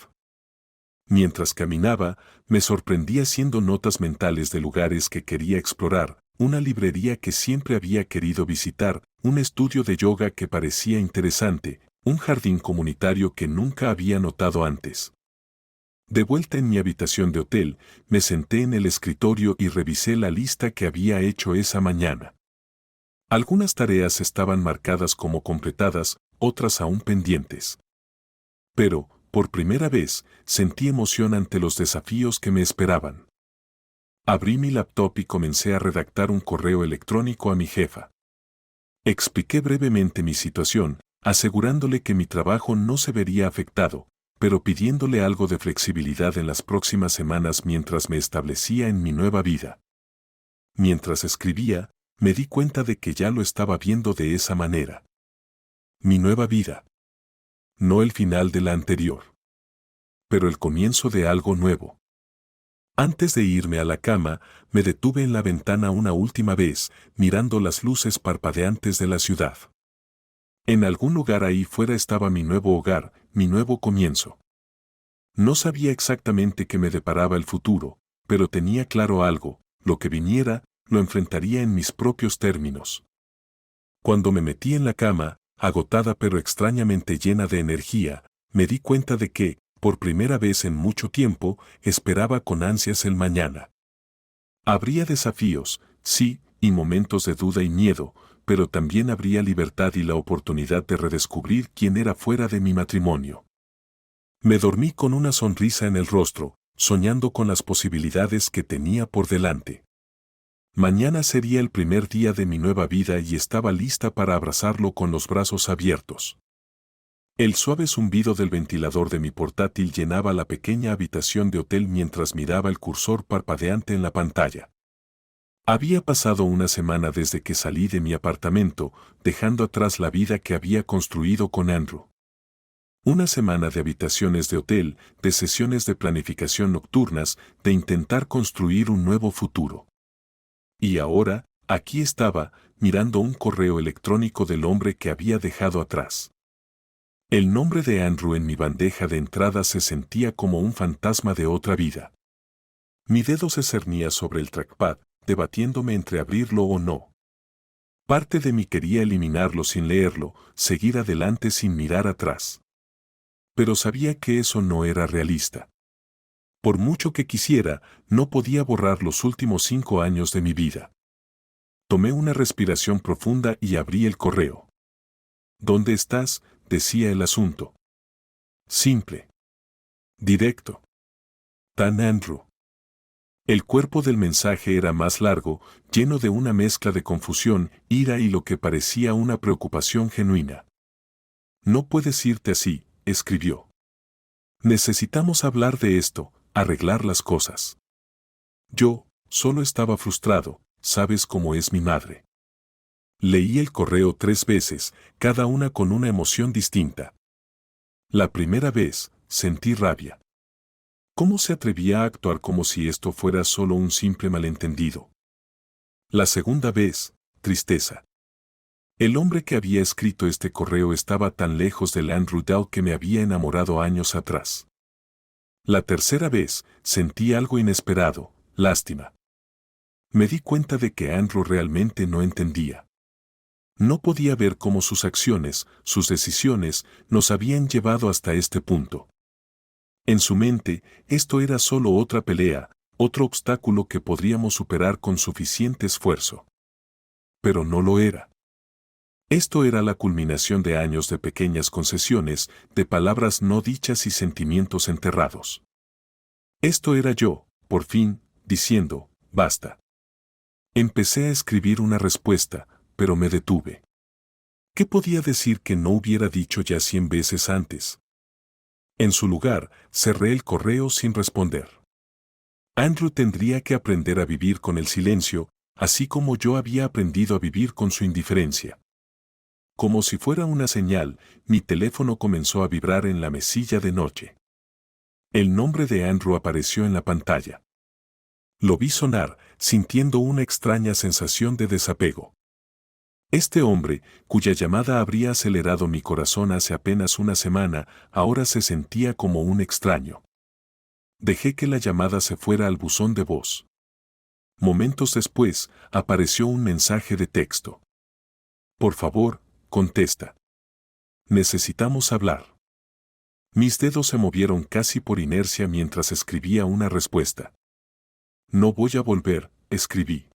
Mientras caminaba, me sorprendí haciendo notas mentales de lugares que quería explorar, una librería que siempre había querido visitar, un estudio de yoga que parecía interesante, un jardín comunitario que nunca había notado antes. De vuelta en mi habitación de hotel, me senté en el escritorio y revisé la lista que había hecho esa mañana. Algunas tareas estaban marcadas como completadas, otras aún pendientes. Pero, por primera vez, sentí emoción ante los desafíos que me esperaban. Abrí mi laptop y comencé a redactar un correo electrónico a mi jefa. Expliqué brevemente mi situación, asegurándole que mi trabajo no se vería afectado, pero pidiéndole algo de flexibilidad en las próximas semanas mientras me establecía en mi nueva vida. Mientras escribía, me di cuenta de que ya lo estaba viendo de esa manera. Mi nueva vida. No el final de la anterior. Pero el comienzo de algo nuevo. Antes de irme a la cama, me detuve en la ventana una última vez, mirando las luces parpadeantes de la ciudad. En algún lugar ahí fuera estaba mi nuevo hogar, mi nuevo comienzo. No sabía exactamente qué me deparaba el futuro, pero tenía claro algo: lo que viniera, lo enfrentaría en mis propios términos. Cuando me metí en la cama, agotada pero extrañamente llena de energía, me di cuenta de que, por primera vez en mucho tiempo, esperaba con ansias el mañana. Habría desafíos, sí, y momentos de duda y miedo, pero también habría libertad y la oportunidad de redescubrir quién era fuera de mi matrimonio. Me dormí con una sonrisa en el rostro, soñando con las posibilidades que tenía por delante. Mañana sería el primer día de mi nueva vida y estaba lista para abrazarlo con los brazos abiertos. El suave zumbido del ventilador de mi portátil llenaba la pequeña habitación de hotel mientras miraba el cursor parpadeante en la pantalla. Había pasado una semana desde que salí de mi apartamento, dejando atrás la vida que había construido con Andrew. Una semana de habitaciones de hotel, de sesiones de planificación nocturnas, de intentar construir un nuevo futuro. Y ahora, aquí estaba, mirando un correo electrónico del hombre que había dejado atrás. El nombre de Andrew en mi bandeja de entrada se sentía como un fantasma de otra vida. Mi dedo se cernía sobre el trackpad, debatiéndome entre abrirlo o no. Parte de mí quería eliminarlo sin leerlo, seguir adelante sin mirar atrás. Pero sabía que eso no era realista. Por mucho que quisiera, no podía borrar los últimos 5 años de mi vida. Tomé una respiración profunda y abrí el correo. ¿Dónde estás?, decía el asunto. Simple. Directo. Tan Andrew. El cuerpo del mensaje era más largo, lleno de una mezcla de confusión, ira y lo que parecía una preocupación genuina. No puedes irte así, escribió. Necesitamos hablar de esto, arreglar las cosas. Yo, solo estaba frustrado, sabes cómo es mi madre. Leí el correo 3 veces, cada una con una emoción distinta. La primera vez, sentí rabia. ¿Cómo se atrevía a actuar como si esto fuera solo un simple malentendido? La segunda vez, tristeza. El hombre que había escrito este correo estaba tan lejos del Andrew Dow que me había enamorado años atrás. La tercera vez, sentí algo inesperado, lástima. Me di cuenta de que Andrew realmente no entendía. No podía ver cómo sus acciones, sus decisiones, nos habían llevado hasta este punto. En su mente, esto era solo otra pelea, otro obstáculo que podríamos superar con suficiente esfuerzo. Pero no lo era. Esto era la culminación de años de pequeñas concesiones, de palabras no dichas y sentimientos enterrados. Esto era yo, por fin, diciendo, basta. Empecé a escribir una respuesta, pero me detuve. ¿Qué podía decir que no hubiera dicho ya 100 veces antes? En su lugar, cerré el correo sin responder. Andrew tendría que aprender a vivir con el silencio, así como yo había aprendido a vivir con su indiferencia. Como si fuera una señal, mi teléfono comenzó a vibrar en la mesilla de noche. El nombre de Andrew apareció en la pantalla. Lo vi sonar, sintiendo una extraña sensación de desapego. Este hombre, cuya llamada habría acelerado mi corazón hace apenas una semana, ahora se sentía como un extraño. Dejé que la llamada se fuera al buzón de voz. Momentos después, apareció un mensaje de texto. Por favor, contesta. Necesitamos hablar. Mis dedos se movieron casi por inercia mientras escribía una respuesta. No voy a volver, escribí.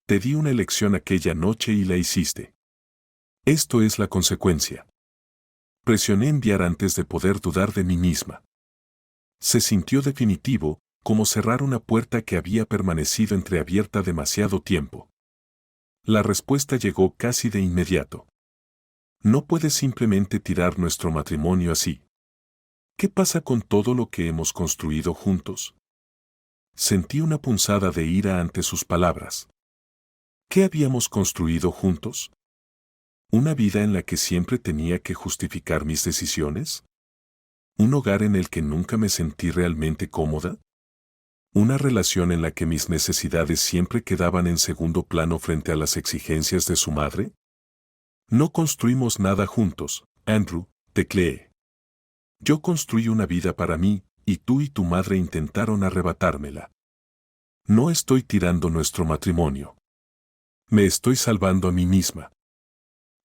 Te di una elección aquella noche y la hiciste. Esto es la consecuencia. Presioné enviar antes de poder dudar de mí misma. Se sintió definitivo, como cerrar una puerta que había permanecido entreabierta demasiado tiempo. La respuesta llegó casi de inmediato. No puedes simplemente tirar nuestro matrimonio así. ¿Qué pasa con todo lo que hemos construido juntos? Sentí una punzada de ira ante sus palabras. ¿Qué habíamos construido juntos? ¿Una vida en la que siempre tenía que justificar mis decisiones? ¿Un hogar en el que nunca me sentí realmente cómoda? ¿Una relación en la que mis necesidades siempre quedaban en segundo plano frente a las exigencias de su madre? No construimos nada juntos, Andrew, tecleé. Yo construí una vida para mí, y tú y tu madre intentaron arrebatármela. No estoy tirando nuestro matrimonio. Me estoy salvando a mí misma.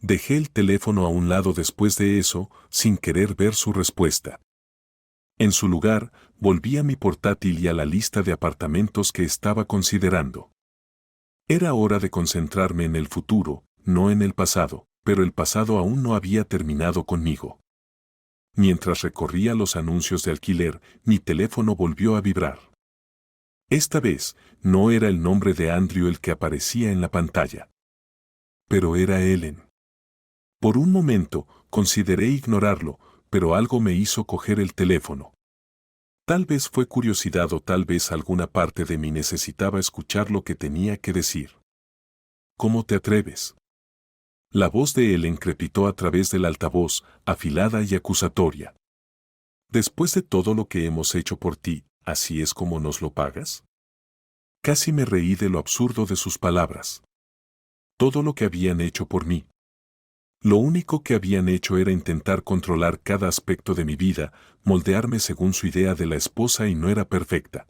Dejé el teléfono a un lado después de eso, sin querer ver su respuesta. En su lugar, volví a mi portátil y a la lista de apartamentos que estaba considerando. Era hora de concentrarme en el futuro, no en el pasado, pero el pasado aún no había terminado conmigo. Mientras recorría los anuncios de alquiler, mi teléfono volvió a vibrar. Esta vez, no era el nombre de Andrew el que aparecía en la pantalla. Pero era Ellen. Por un momento, consideré ignorarlo, pero algo me hizo coger el teléfono. Tal vez fue curiosidad o tal vez alguna parte de mí necesitaba escuchar lo que tenía que decir. ¿Cómo te atreves? La voz de Ellen crepitó a través del altavoz, afilada y acusatoria. Después de todo lo que hemos hecho por ti, ¿así es como nos lo pagas? Casi me reí de lo absurdo de sus palabras. Todo lo que habían hecho por mí. Lo único que habían hecho era intentar controlar cada aspecto de mi vida, moldearme según su idea de la esposa y no era perfecta.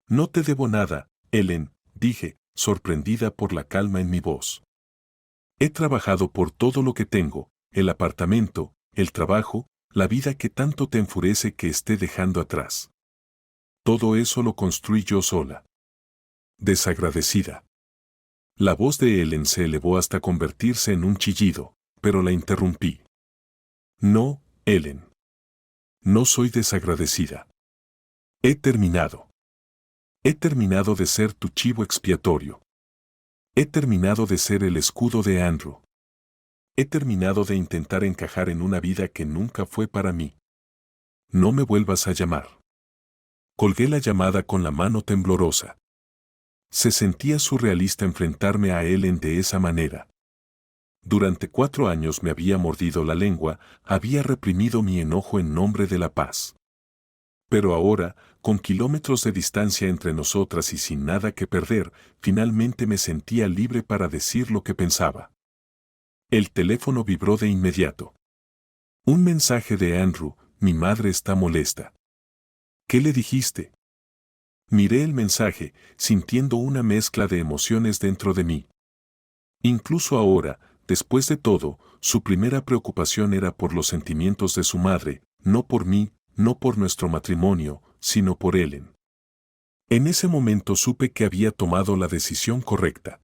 No te debo nada, Ellen, dije, sorprendida por la calma en mi voz. He trabajado por todo lo que tengo, el apartamento, el trabajo, la vida que tanto te enfurece que esté dejando atrás. Todo eso lo construí yo sola. Desagradecida. La voz de Ellen se elevó hasta convertirse en un chillido, pero la interrumpí. No, Ellen. No soy desagradecida. He terminado. He terminado de ser tu chivo expiatorio. He terminado de ser el escudo de Andrew. He terminado de intentar encajar en una vida que nunca fue para mí. No me vuelvas a llamar. Colgué la llamada con la mano temblorosa. Se sentía surrealista enfrentarme a Ellen de esa manera. Durante 4 años me había mordido la lengua, había reprimido mi enojo en nombre de la paz. Pero ahora, con kilómetros de distancia entre nosotras y sin nada que perder, finalmente me sentía libre para decir lo que pensaba. El teléfono vibró de inmediato. Un mensaje de Andrew: mi madre está molesta. ¿Qué le dijiste? Miré el mensaje, sintiendo una mezcla de emociones dentro de mí. Incluso ahora, después de todo, su primera preocupación era por los sentimientos de su madre, no por mí, no por nuestro matrimonio, sino por Ellen. En ese momento supe que había tomado la decisión correcta.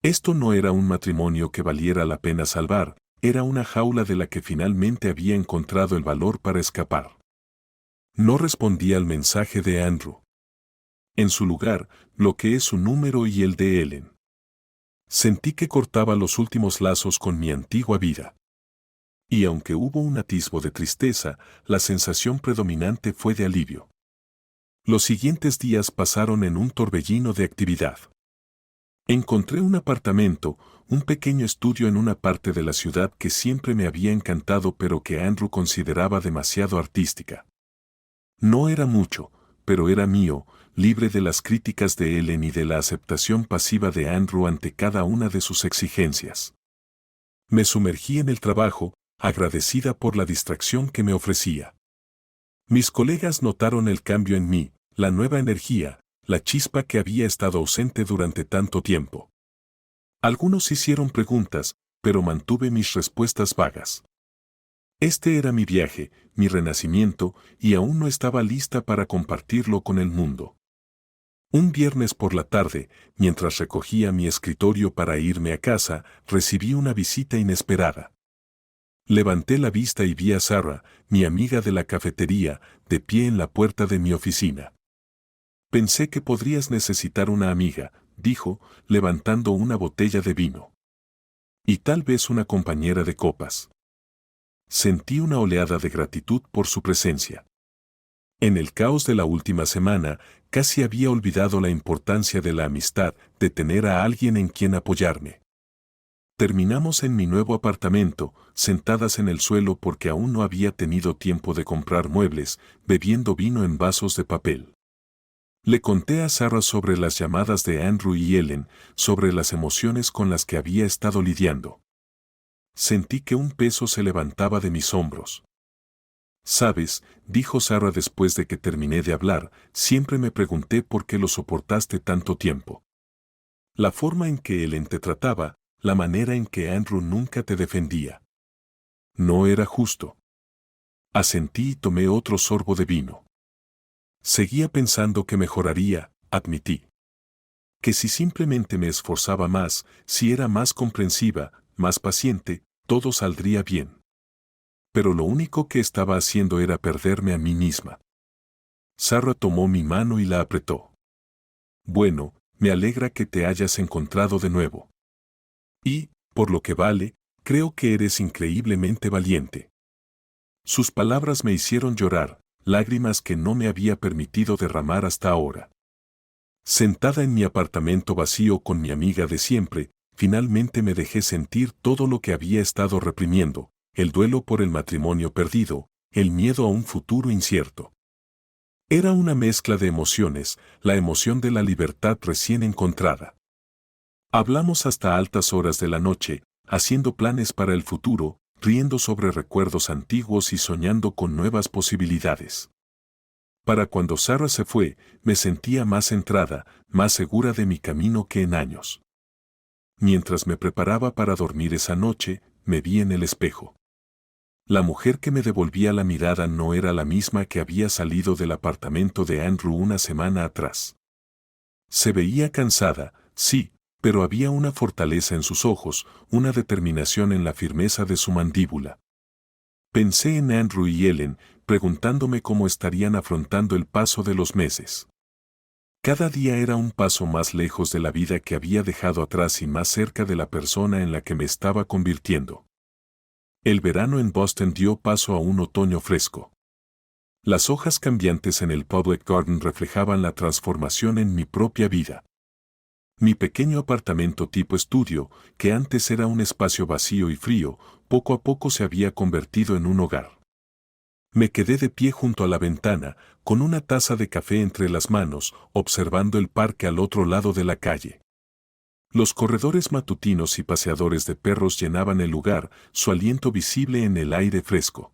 Esto no era un matrimonio que valiera la pena salvar, era una jaula de la que finalmente había encontrado el valor para escapar. No respondí al mensaje de Andrew. En su lugar, bloqueé su número y el de Ellen. Sentí que cortaba los últimos lazos con mi antigua vida. Y aunque hubo un atisbo de tristeza, la sensación predominante fue de alivio. Los siguientes días pasaron en un torbellino de actividad. Encontré un apartamento, un pequeño estudio en una parte de la ciudad que siempre me había encantado pero que Andrew consideraba demasiado artística. No era mucho, pero era mío, libre de las críticas de Ellen y de la aceptación pasiva de Andrew ante cada una de sus exigencias. Me sumergí en el trabajo, agradecida por la distracción que me ofrecía. Mis colegas notaron el cambio en mí, la nueva energía, la chispa que había estado ausente durante tanto tiempo. Algunos hicieron preguntas, pero mantuve mis respuestas vagas. Este era mi viaje, mi renacimiento, y aún no estaba lista para compartirlo con el mundo. Un viernes por la tarde, mientras recogía mi escritorio para irme a casa, recibí una visita inesperada. Levanté la vista y vi a Sarah, mi amiga de la cafetería, de pie en la puerta de mi oficina. Pensé que podrías necesitar una amiga, dijo, levantando una botella de vino. Y tal vez una compañera de copas. Sentí una oleada de gratitud por su presencia. En el caos de la última semana, casi había olvidado la importancia de la amistad, de tener a alguien en quien apoyarme. Terminamos en mi nuevo apartamento, sentadas en el suelo porque aún no había tenido tiempo de comprar muebles, bebiendo vino en vasos de papel. Le conté a Sarah sobre las llamadas de Andrew y Ellen, sobre las emociones con las que había estado lidiando. Sentí que un peso se levantaba de mis hombros. «Sabes», dijo Sarah después de que terminé de hablar, «siempre me pregunté por qué lo soportaste tanto tiempo. La forma en que Ellen te trataba, la manera en que Andrew nunca te defendía. No era justo». Asentí y tomé otro sorbo de vino. Seguía pensando que mejoraría, admití. Que si simplemente me esforzaba más, si era más comprensiva, más paciente, todo saldría bien. Pero lo único que estaba haciendo era perderme a mí misma. Sarah tomó mi mano y la apretó. «Bueno, me alegra que te hayas encontrado de nuevo. Y, por lo que vale, creo que eres increíblemente valiente». Sus palabras me hicieron llorar, lágrimas que no me había permitido derramar hasta ahora. Sentada en mi apartamento vacío con mi amiga de siempre, finalmente me dejé sentir todo lo que había estado reprimiendo, el duelo por el matrimonio perdido, el miedo a un futuro incierto. Era una mezcla de emociones, la emoción de la libertad recién encontrada. Hablamos hasta altas horas de la noche, haciendo planes para el futuro, riendo sobre recuerdos antiguos y soñando con nuevas posibilidades. Para cuando Sarah se fue, me sentía más centrada, más segura de mi camino que en años. Mientras me preparaba para dormir esa noche, me vi en el espejo. La mujer que me devolvía la mirada no era la misma que había salido del apartamento de Andrew una semana atrás. Se veía cansada, sí, pero había una fortaleza en sus ojos, una determinación en la firmeza de su mandíbula. Pensé en Andrew y Ellen, preguntándome cómo estarían afrontando el paso de los meses. Cada día era un paso más lejos de la vida que había dejado atrás y más cerca de la persona en la que me estaba convirtiendo. El verano en Boston dio paso a un otoño fresco. Las hojas cambiantes en el Public Garden reflejaban la transformación en mi propia vida. Mi pequeño apartamento tipo estudio, que antes era un espacio vacío y frío, poco a poco se había convertido en un hogar. Me quedé de pie junto a la ventana, con una taza de café entre las manos, observando el parque al otro lado de la calle. Los corredores matutinos y paseadores de perros llenaban el lugar, su aliento visible en el aire fresco.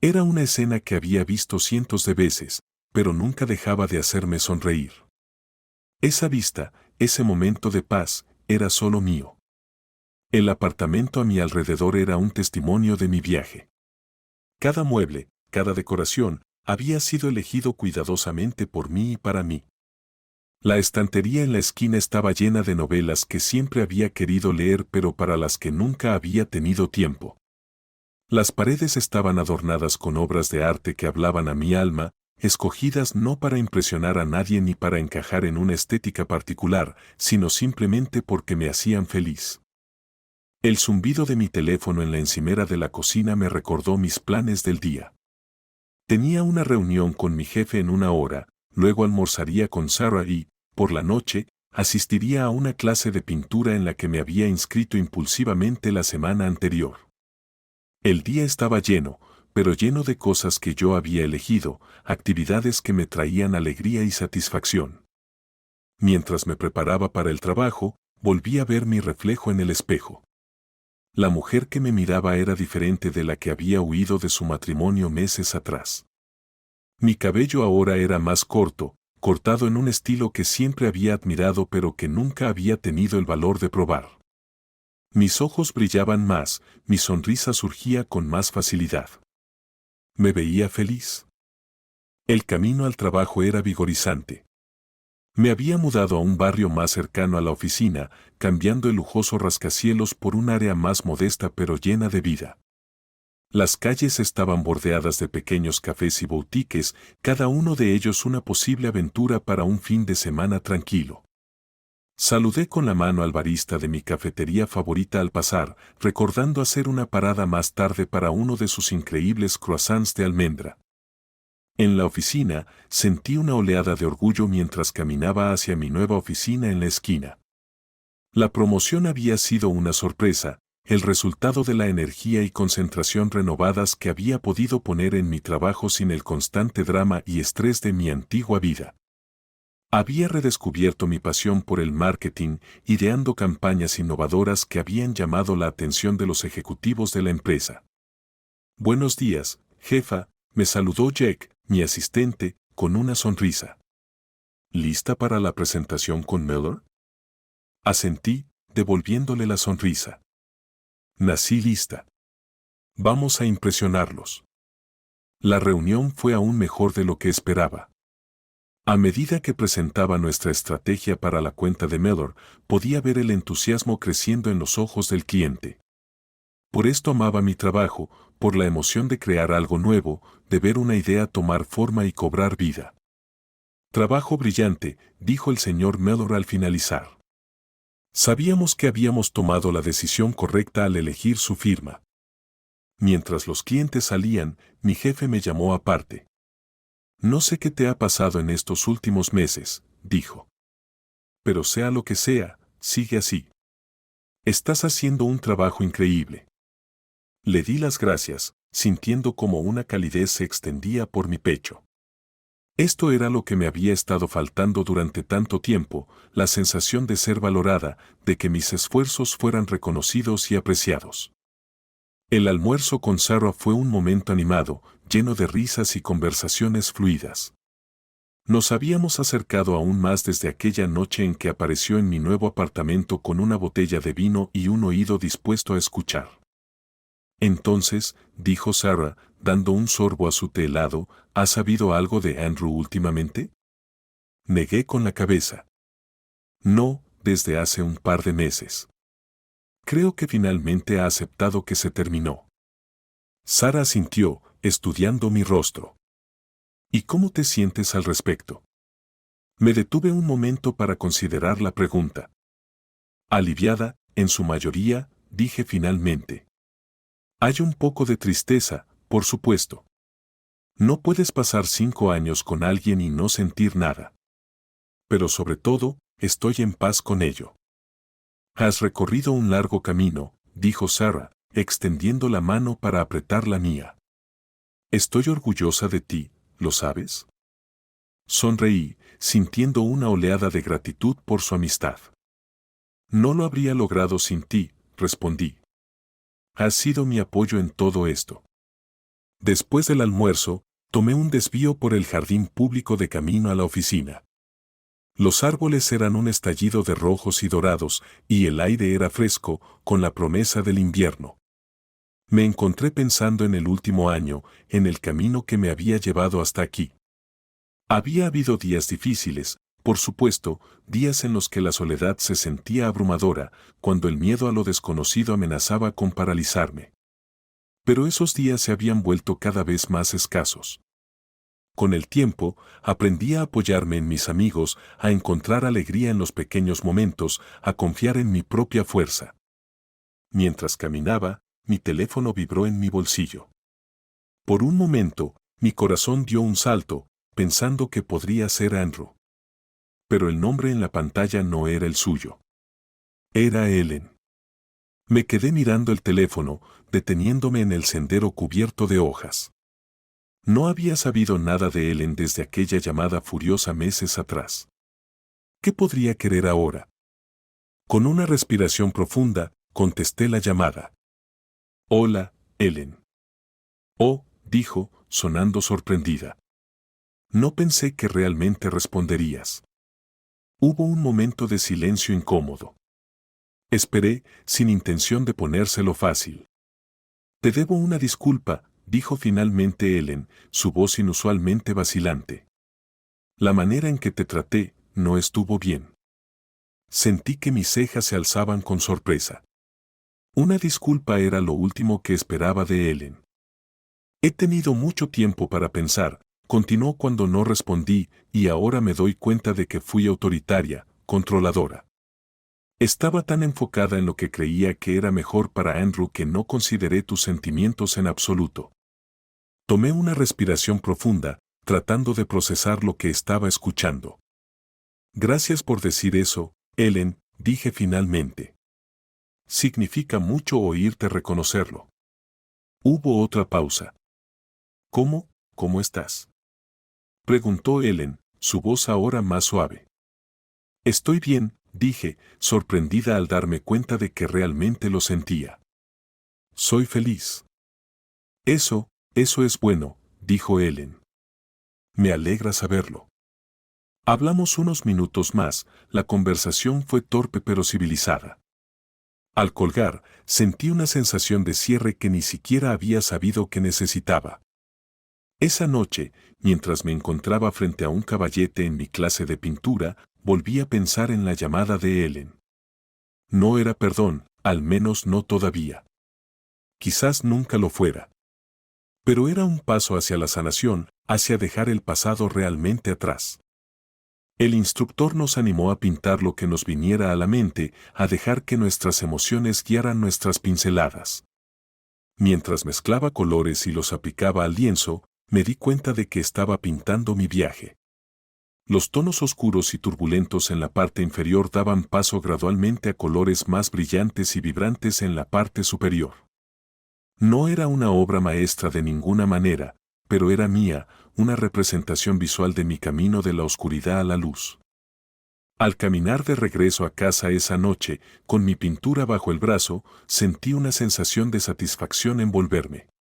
Era una escena que había visto cientos de veces, pero nunca dejaba de hacerme sonreír. Esa vista, ese momento de paz, era solo mío. El apartamento a mi alrededor era un testimonio de mi viaje. Cada mueble, cada decoración, había sido elegido cuidadosamente por mí y para mí. La estantería en la esquina estaba llena de novelas que siempre había querido leer pero para las que nunca había tenido tiempo. Las paredes estaban adornadas con obras de arte que hablaban a mi alma, escogidas no para impresionar a nadie ni para encajar en una estética particular, sino simplemente porque me hacían feliz. El zumbido de mi teléfono en la encimera de la cocina me recordó mis planes del día. Tenía una reunión con mi jefe en 1 hora, luego almorzaría con Sarah y, por la noche, asistiría a una clase de pintura en la que me había inscrito impulsivamente la semana anterior. El día estaba lleno, pero lleno de cosas que yo había elegido, actividades que me traían alegría y satisfacción. Mientras me preparaba para el trabajo, volví a ver mi reflejo en el espejo. La mujer que me miraba era diferente de la que había huido de su matrimonio meses atrás. Mi cabello ahora era más corto, cortado en un estilo que siempre había admirado pero que nunca había tenido el valor de probar. Mis ojos brillaban más, mi sonrisa surgía con más facilidad. Me veía feliz. El camino al trabajo era vigorizante. Me había mudado a un barrio más cercano a la oficina, cambiando el lujoso rascacielos por un área más modesta pero llena de vida. Las calles estaban bordeadas de pequeños cafés y boutiques, cada uno de ellos una posible aventura para un fin de semana tranquilo. Saludé con la mano al barista de mi cafetería favorita al pasar, recordando hacer una parada más tarde para uno de sus increíbles croissants de almendra. En la oficina, sentí una oleada de orgullo mientras caminaba hacia mi nueva oficina en la esquina. La promoción había sido una sorpresa, el resultado de la energía y concentración renovadas que había podido poner en mi trabajo sin el constante drama y estrés de mi antigua vida. Había redescubierto mi pasión por el marketing, ideando campañas innovadoras que habían llamado la atención de los ejecutivos de la empresa. Buenos días, jefa, me saludó Jack, mi asistente, con una sonrisa. ¿Lista para la presentación con Miller? Asentí, devolviéndole la sonrisa. Nací lista. Vamos a impresionarlos. La reunión fue aún mejor de lo que esperaba. A medida que presentaba nuestra estrategia para la cuenta de Miller, podía ver el entusiasmo creciendo en los ojos del cliente. Por esto amaba mi trabajo, por la emoción de crear algo nuevo, de ver una idea tomar forma y cobrar vida. Trabajo brillante, dijo el señor Miller al finalizar. Sabíamos que habíamos tomado la decisión correcta al elegir su firma. Mientras los clientes salían, mi jefe me llamó aparte. No sé qué te ha pasado en estos últimos meses, dijo. Pero sea lo que sea, sigue así. Estás haciendo un trabajo increíble. Le di las gracias, sintiendo como una calidez se extendía por mi pecho. Esto era lo que me había estado faltando durante tanto tiempo, la sensación de ser valorada, de que mis esfuerzos fueran reconocidos y apreciados. El almuerzo con Sarah fue un momento animado, lleno de risas y conversaciones fluidas. Nos habíamos acercado aún más desde aquella noche en que apareció en mi nuevo apartamento con una botella de vino y un oído dispuesto a escuchar. Entonces, dijo Sarah, dando un sorbo a su té helado, ¿has sabido algo de Andrew últimamente? Negué con la cabeza. No, desde hace un par de meses. Creo que finalmente ha aceptado que se terminó. Sarah asintió, estudiando mi rostro. ¿Y cómo te sientes al respecto? Me detuve un momento para considerar la pregunta. Aliviada, en su mayoría, dije finalmente. Hay un poco de tristeza, por supuesto. No puedes pasar 5 años con alguien y no sentir nada. Pero sobre todo, estoy en paz con ello. Has recorrido un largo camino, dijo Sarah, extendiendo la mano para apretar la mía. Estoy orgullosa de ti, ¿lo sabes? Sonreí, sintiendo una oleada de gratitud por su amistad. No lo habría logrado sin ti, respondí. Has sido mi apoyo en todo esto. Después del almuerzo, tomé un desvío por el jardín público de camino a la oficina. Los árboles eran un estallido de rojos y dorados, y el aire era fresco, con la promesa del invierno. Me encontré pensando en el último año, en el camino que me había llevado hasta aquí. Había habido días difíciles, por supuesto, días en los que la soledad se sentía abrumadora, cuando el miedo a lo desconocido amenazaba con paralizarme. Pero esos días se habían vuelto cada vez más escasos. Con el tiempo, aprendí a apoyarme en mis amigos, a encontrar alegría en los pequeños momentos, a confiar en mi propia fuerza. Mientras caminaba, mi teléfono vibró en mi bolsillo. Por un momento, mi corazón dio un salto, pensando que podría ser Andrew. Pero el nombre en la pantalla no era el suyo. Era Ellen. Me quedé mirando el teléfono, deteniéndome en el sendero cubierto de hojas. No había sabido nada de Ellen desde aquella llamada furiosa meses atrás. ¿Qué podría querer ahora? Con una respiración profunda, contesté la llamada. Hola, Ellen. Oh, dijo, sonando sorprendida. No pensé que realmente responderías. Hubo un momento de silencio incómodo. Esperé, sin intención de ponérselo fácil. Te debo una disculpa, dijo finalmente Ellen, su voz inusualmente vacilante. La manera en que te traté no estuvo bien. Sentí que mis cejas se alzaban con sorpresa. Una disculpa era lo último que esperaba de Ellen. He tenido mucho tiempo para pensar, continuó cuando no respondí, y ahora me doy cuenta de que fui autoritaria, controladora. Estaba tan enfocada en lo que creía que era mejor para Andrew que no consideré tus sentimientos en absoluto. Tomé una respiración profunda, tratando de procesar lo que estaba escuchando. Gracias por decir eso, Ellen, dije finalmente. Significa mucho oírte reconocerlo. Hubo otra pausa. ¿Cómo estás? Preguntó Ellen, su voz ahora más suave. Estoy bien, dije, sorprendida al darme cuenta de que realmente lo sentía. Soy feliz. Eso es bueno, dijo Ellen. Me alegra saberlo. Hablamos unos minutos más, la conversación fue torpe pero civilizada. Al colgar, sentí una sensación de cierre que ni siquiera había sabido que necesitaba. Esa noche, mientras me encontraba frente a un caballete en mi clase de pintura, volví a pensar en la llamada de Ellen. No era perdón, al menos no todavía. Quizás nunca lo fuera. Pero era un paso hacia la sanación, hacia dejar el pasado realmente atrás. El instructor nos animó a pintar lo que nos viniera a la mente, a dejar que nuestras emociones guiaran nuestras pinceladas. Mientras mezclaba colores y los aplicaba al lienzo, me di cuenta de que estaba pintando mi viaje. Los tonos oscuros y turbulentos en la parte inferior daban paso gradualmente a colores más brillantes y vibrantes en la parte superior. No era una obra maestra de ninguna manera, pero era mía, una representación visual de mi camino de la oscuridad a la luz. Al caminar de regreso a casa esa noche, con mi pintura bajo el brazo, sentí una sensación de satisfacción envolverme.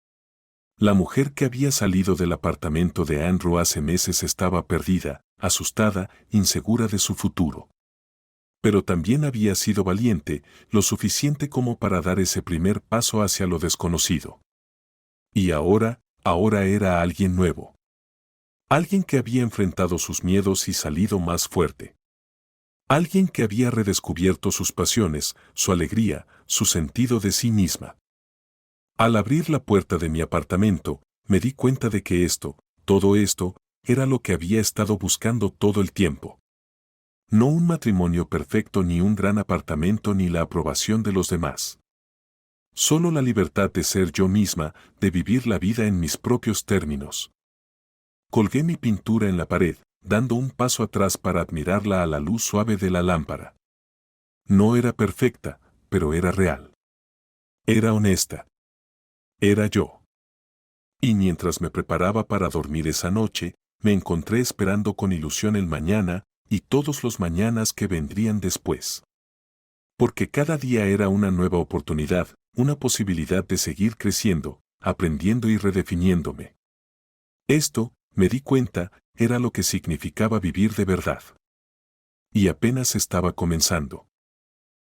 La mujer que había salido del apartamento de Andrew hace meses estaba perdida, asustada, insegura de su futuro. Pero también había sido valiente, lo suficiente como para dar ese primer paso hacia lo desconocido. Y ahora era alguien nuevo. Alguien que había enfrentado sus miedos y salido más fuerte. Alguien que había redescubierto sus pasiones, su alegría, su sentido de sí misma. Al abrir la puerta de mi apartamento, me di cuenta de que todo esto, era lo que había estado buscando todo el tiempo. No un matrimonio perfecto ni un gran apartamento ni la aprobación de los demás. Solo la libertad de ser yo misma, de vivir la vida en mis propios términos. Colgué mi pintura en la pared, dando un paso atrás para admirarla a la luz suave de la lámpara. No era perfecta, pero era real. Era honesta. Era yo. Y mientras me preparaba para dormir esa noche, me encontré esperando con ilusión el mañana y todos los mañanas que vendrían después. Porque cada día era una nueva oportunidad, una posibilidad de seguir creciendo, aprendiendo y redefiniéndome. Esto, me di cuenta, era lo que significaba vivir de verdad. Y apenas estaba comenzando.